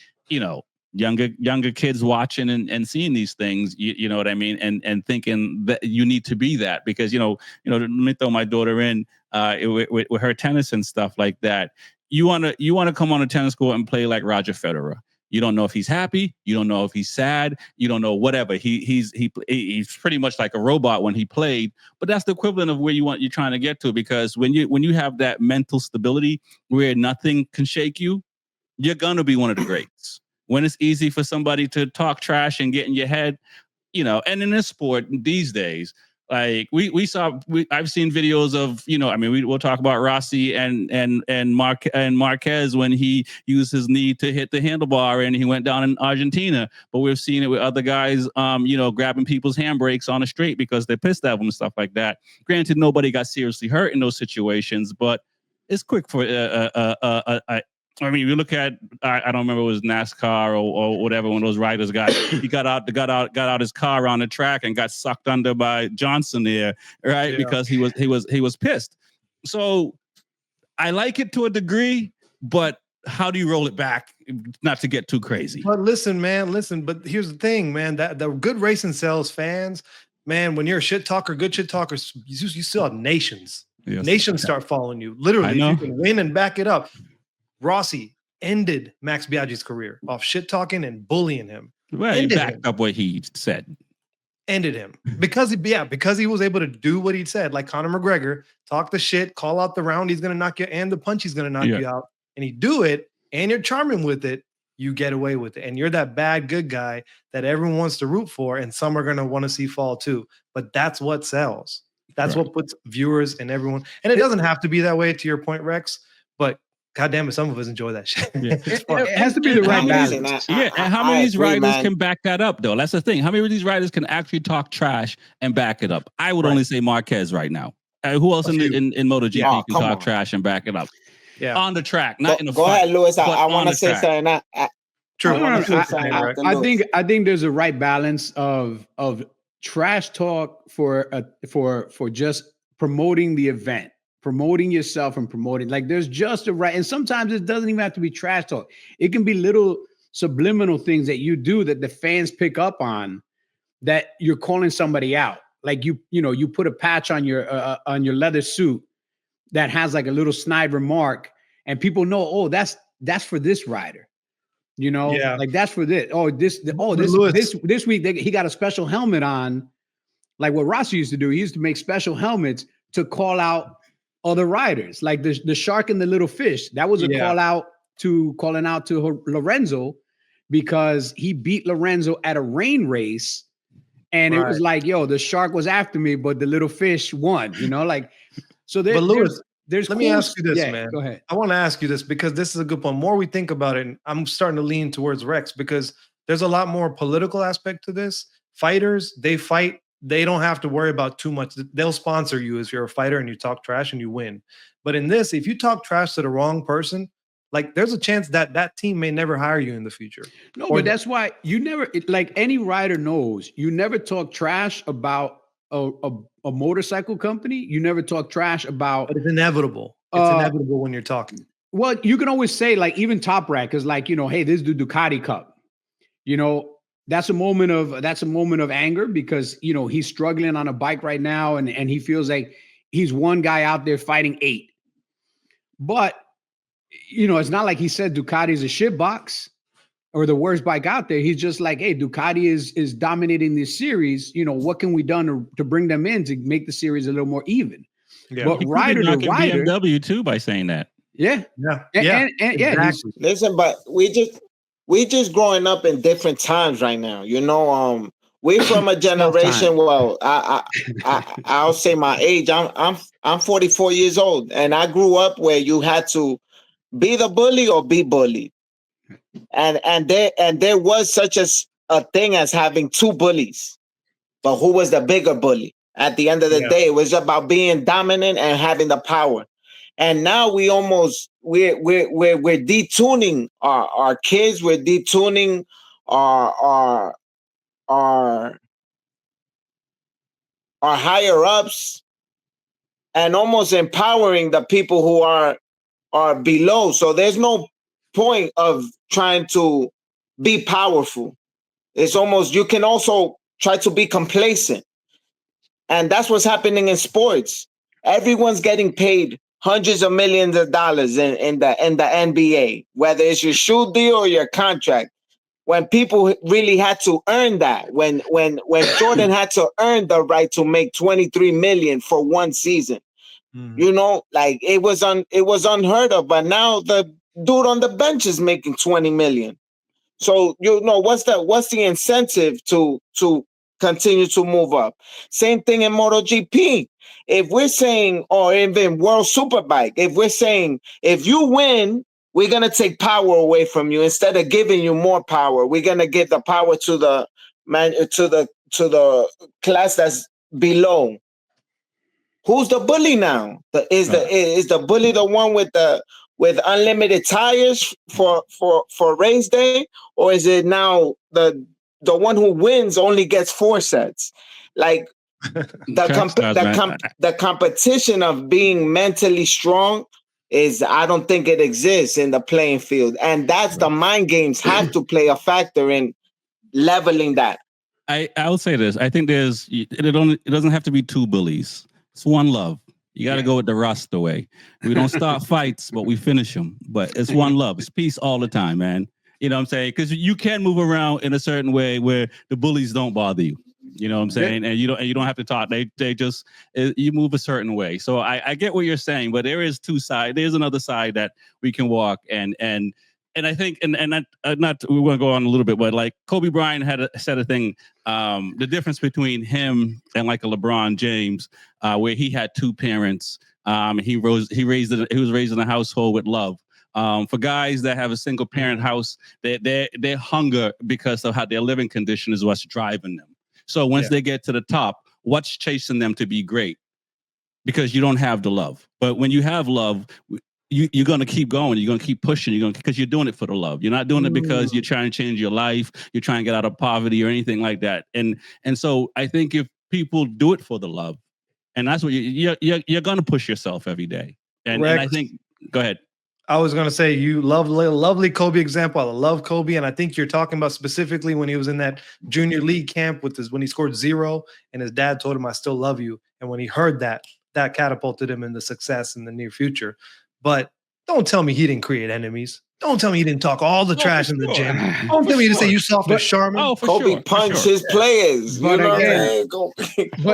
younger kids watching and seeing these things, you know what I mean, and thinking that you need to be that because let me throw my daughter in with her tennis and stuff like that. You want to come on a tennis court and play like Roger Federer. You don't know if he's happy. You don't know if he's sad. You don't know whatever. He's pretty much like a robot when he played. But that's the equivalent of where you're trying to get to, because when you have that mental stability where nothing can shake you, you're gonna be one of the greats. When it's easy for somebody to talk trash and get in your head, and in this sport these days, like I've seen videos of, we'll talk about Rossi and Marquez when he used his knee to hit the handlebar and he went down in Argentina. But we've seen it with other guys, grabbing people's handbrakes on the straight because they're pissed at them and stuff like that. Granted, nobody got seriously hurt in those situations, but it's quick for you look at, I don't remember, it was NASCAR or whatever, when those riders got out his car on the track and got sucked under by Johnson there, right? Yeah. Because he was pissed. So I like it to a degree, but how do you roll it back not to get too crazy? But listen, but here's the thing, man, that the good racing sells fans, man. When you're a shit talker, good shit talkers, you still have nations. Yes. Nations start following you. Literally, you can win and back it up. Rossi ended Max Biaggi's career off shit talking and bullying him. Well, he backed up what he said. Ended him because he was able to do what he said, like Conor McGregor, talk the shit, call out the round he's gonna knock you, and the punch he's gonna knock you out, and he do it, and you're charming with it, you get away with it, and you're that bad good guy that everyone wants to root for, and some are gonna want to see fall too. But that's what sells. That's what puts viewers and everyone. And it doesn't have to be that way, to your point, Rex. But God damn it, some of us enjoy that shit. Yeah. It has to be the right balance. And how many of these riders can back that up, though? That's the thing. How many of these riders can actually talk trash and back it up? I would only say Marquez right now. Who else in MotoGP can talk trash and back it up? Yeah, on the track, not in the front. Go ahead, Lewis. I want to say something. True. I think there's a right balance of trash talk for just promoting the event. Promoting yourself and promoting, like, there's just a right, and sometimes it doesn't even have to be trash talk. It can be little subliminal things that you do that the fans pick up on, that you're calling somebody out. Like you put a patch on your leather suit that has like a little snide remark, and people know, oh, that's for this rider. Like that's for this. This week he got a special helmet on, like what Rossi used to do. He used to make special helmets to call out other riders, like the shark and the little fish. That was a calling out to Lorenzo, because he beat Lorenzo at a rain race. And it was like, yo, the shark was after me, but the little fish won, like, so there, but Lewis, there's let me ask you this, man. Go ahead. I want to ask you this because this is a good point. More we think about it, and I'm starting to lean towards Rex, because there's a lot more political aspect to this. Fighters, they fight. They don't have to worry about too much. They'll sponsor you if you're a fighter and you talk trash and you win. But in this, if you talk trash to the wrong person, like there's a chance that team may never hire you in the future. No, but that's why you never, like any rider knows, you never talk trash about a motorcycle company. You never talk trash about. But it's inevitable. It's inevitable when you're talking. Well, you can always say, like, even Top Rack is like, hey, this is the Ducati Cup. That's a moment of anger, because he's struggling on a bike right now, and he feels like he's one guy out there fighting 8. But it's not like he said Ducati is a shit box or the worst bike out there. He's just like, hey, Ducati is dominating this series. What can we done to bring them in to make the series a little more even? Yeah. But rider to rider, BMW too, by saying that. Yeah. And exactly. Listen, but we just growing up in different times right now. We're from a generation. Well, I'll say my age. I'm 44 years old, and I grew up where you had to be the bully or be bullied, and there was such a thing as having 2 bullies, but who was the bigger bully? At the end of the day, it was about being dominant and having the power. And now we're detuning our kids. We're detuning our higher ups, and almost empowering the people who are below. So there's no point of trying to be powerful. It's almost, you can also try to be complacent. And that's what's happening in sports. Everyone's getting paid hundreds of millions of dollars in the NBA, whether it's your shoe deal or your contract. When people really had to earn that, when Jordan had to earn the right to make $23 million for one season, like it was unheard of. But now the dude on the bench is making $20 million. So what's the incentive to continue to move up? Same thing in MotoGP. If we're saying, or even World Superbike, if we're saying, if you win, we're going to take power away from you. Instead of giving you more power, we're going to give the power to the class that's below. Who's the bully now? Is the bully the one with unlimited tires for race day, or is it now the one who wins only gets 4 sets? Like the competition of being mentally strong is, I don't think it exists in the playing field, and that's the mind games have to play a factor in leveling that. I will say this: I think it doesn't have to be 2 bullies. It's one love. You got to go with the Rasta way. We don't start fights, but we finish them. But it's one love. It's peace all the time, man. You know what I'm saying? Because you can move around in a certain way where the bullies don't bother you. You know what I'm saying? And you don't have to talk. They just, you move a certain way. So I get what you're saying, but there is 2 sides. There's another side that we can walk, and I think, and not we're going to go on a little bit, but like Kobe Bryant said a thing, the difference between him and like a LeBron James, where he had 2 parents. He was raised in a household with love. For guys that have a single parent house, their hunger because of how their living condition is what's driving them. So once they get to the top, what's chasing them to be great? Because you don't have the love. But when you have love, you're going to keep going. You're going to keep pushing. Because you're doing it for the love. You're not doing it because you're trying to change your life. You're trying to get out of poverty or anything like that. And so I think if people do it for the love, and that's what you're going to push yourself every day. And I think, go ahead. I was going to say, you lovely Kobe example. I love Kobe. And I think you're talking about specifically when he was in that junior league camp when he scored 0 and his dad told him, "I still love you." And when he heard that catapulted him into success in the near future. But Don't tell me he didn't create enemies. Don't tell me he didn't talk all the trash in the gym. Don't tell me to say you soft as Sharman. Oh, for Kobe sure. punched his players. But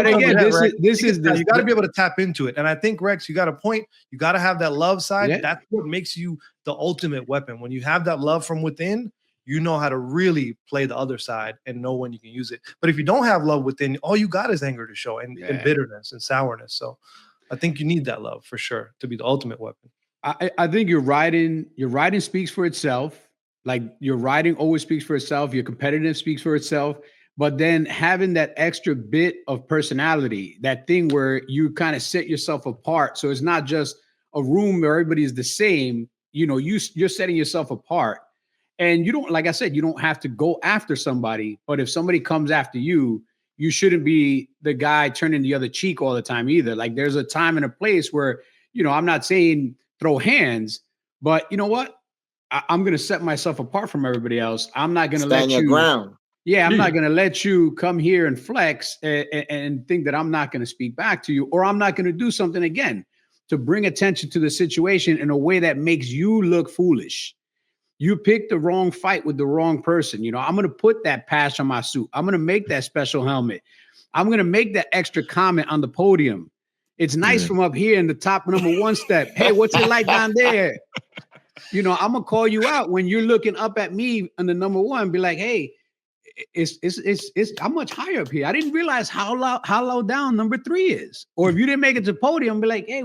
again, this is you got to be able to tap into it. And I think, Rex, you got a point. You got to have that love side. Yeah. That's what makes you the ultimate weapon. When you have that love from within, you know how to really play the other side and know when you can use it. But if you don't have love within, all you got is anger to show and bitterness and sourness. So I think you need that love for sure to be the ultimate weapon. I think your writing speaks for itself. Like your writing always speaks for itself. Your competitive speaks for itself. But then having that extra bit of personality, that thing where you kind of set yourself apart. So it's not just a room where everybody is the same. You know, you're setting yourself apart. And you don't, like I said, you don't have to go after somebody. But if somebody comes after you, you shouldn't be the guy turning the other cheek all the time either. Like there's a time and a place where, you know, I'm not saying throw hands, but you know what? I'm going to set myself apart from everybody else. I'm not going to let you ground. Yeah, I'm not going to let you come here and flex and think that I'm not going to speak back to you, or I'm not going to do something again to bring attention to the situation in a way that makes you look foolish. You picked the wrong fight with the wrong person. You know, I'm going to put that patch on my suit. I'm going to make that special helmet. I'm going to make that extra comment on the podium. It's nice from up here in the top number one step. Hey, what's it like down there? You know, I'm going to call you out when you're looking up at me on the number one. Be like, hey, it's I'm much higher up here. I didn't realize how low down number 3 is. Or if you didn't make it to the podium, be like, hey,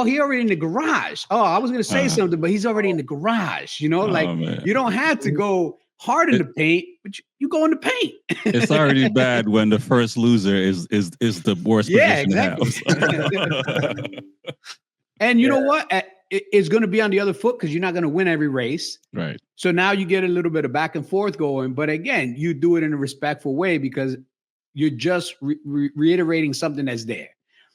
he already in the garage. Oh, I was going to say something, but he's already in the garage. You know, man. You don't have to go hard in the paint, but you go in the paint. It's already bad when the first loser is the worst position to have. And you know what? It's going to be on the other foot because you're not going to win every race. Right. So now you get a little bit of back and forth going. But again, you do it in a respectful way because you're just reiterating something that's there.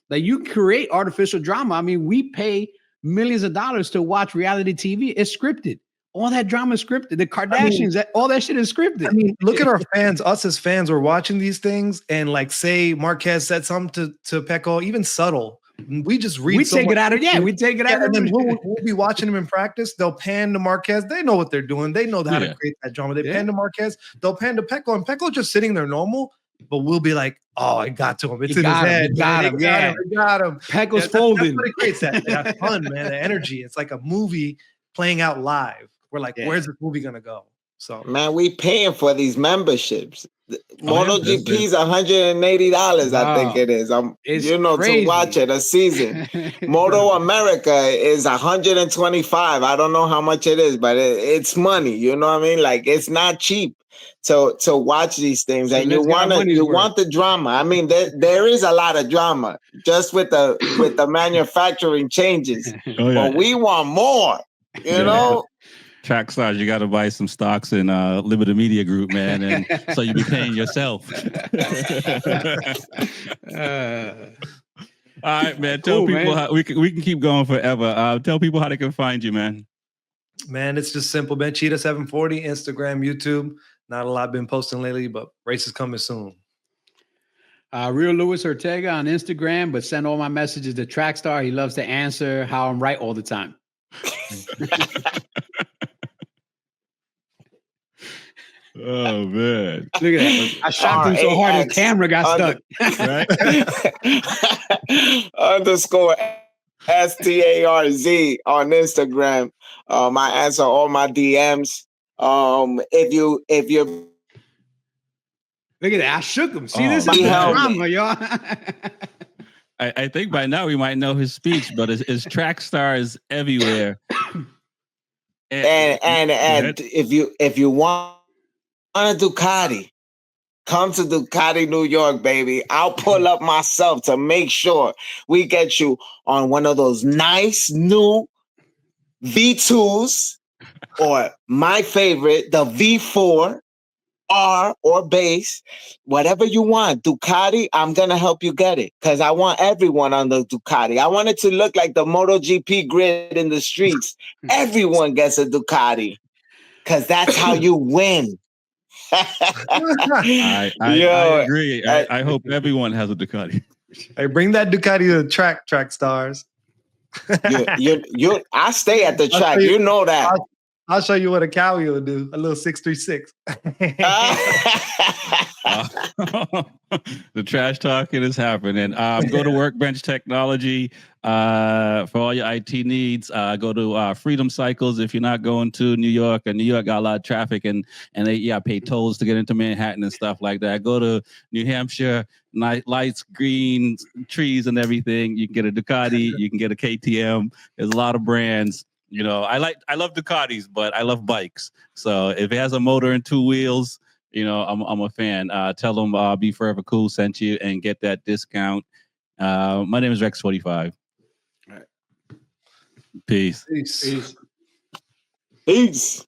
Like you create artificial drama. I mean, we pay millions of dollars to watch reality TV. It's scripted. All that drama is scripted. The Kardashians, all that shit is scripted. I mean, look at our fans. Us as fans, we're watching these things, and like, say Marquez said something to Pecco, even subtle. We just read. We take it out of we take it out. And then we'll be watching them in practice. They'll pan to Marquez. They know what they're doing. They know how to create that drama. They pan to Marquez. They'll pan to Pecco, and Pecco just sitting there normal. But we'll be like, oh, it got to him. It's in his head. He got him. Pecco's folding. That's what it creates that fun, man. The energy. It's like a movie playing out live. We're like, where's this movie gonna go? So, man, we paying for these memberships. MotoGP is $180. I think it is. To watch it a season. Moto America is $125. I don't know how much it is, but it's money. You know what I mean? Like it's not cheap to watch these things, and you want the drama. I mean, there is a lot of drama just with the manufacturing changes, but we want more. You know. Track stars, you got to buy some stocks in Limited Media Group, man, and so you be paying yourself. All right, man. Tell people how we can keep going forever. Tell people how they can find you, man. Man, it's just simple, man. Cheetah 740, Instagram, YouTube. Not a lot been posting lately, but races coming soon. Real Luis Ortega on Instagram, but send all my messages to Trackstar. He loves to answer how I'm right all the time. Oh man! Look at that! I shot him so hard, his camera got stuck. Right? _ STARZ on Instagram. I answer all my DMs. If you look at that, I shook him. See, this is drama, y'all. I think by now we might know his speech, but it's track stars everywhere. And if you want a Ducati, come to Ducati New York, baby. I'll pull up myself to make sure we get you on one of those nice new V2s, or my favorite, the V4 R or base, whatever you want. Ducati, I'm gonna help you get it because I want everyone on the Ducati. I want it to look like the MotoGP grid in the streets. Everyone gets a Ducati because that's how you win. I agree. I hope everyone has a Ducati. Hey, bring that Ducati to the track stars. I stay at the track. You know that. I'll show you what a Cowie will do. A little 636. The trash talking is happening. Go to Workbench Technology for all your IT needs. Go to Freedom Cycles if you're not going to New York. And New York got a lot of traffic, and they pay tolls to get into Manhattan and stuff like that. Go to New Hampshire. Lights, green, trees, and everything. You can get a Ducati. You can get a KTM. There's a lot of brands. I love Ducatis, but I love bikes. So if it has a motor and two wheels, I'm a fan. Tell them B4evaKool sent you and get that discount. My name is Rex Fortyfive. All right. Peace. Peace.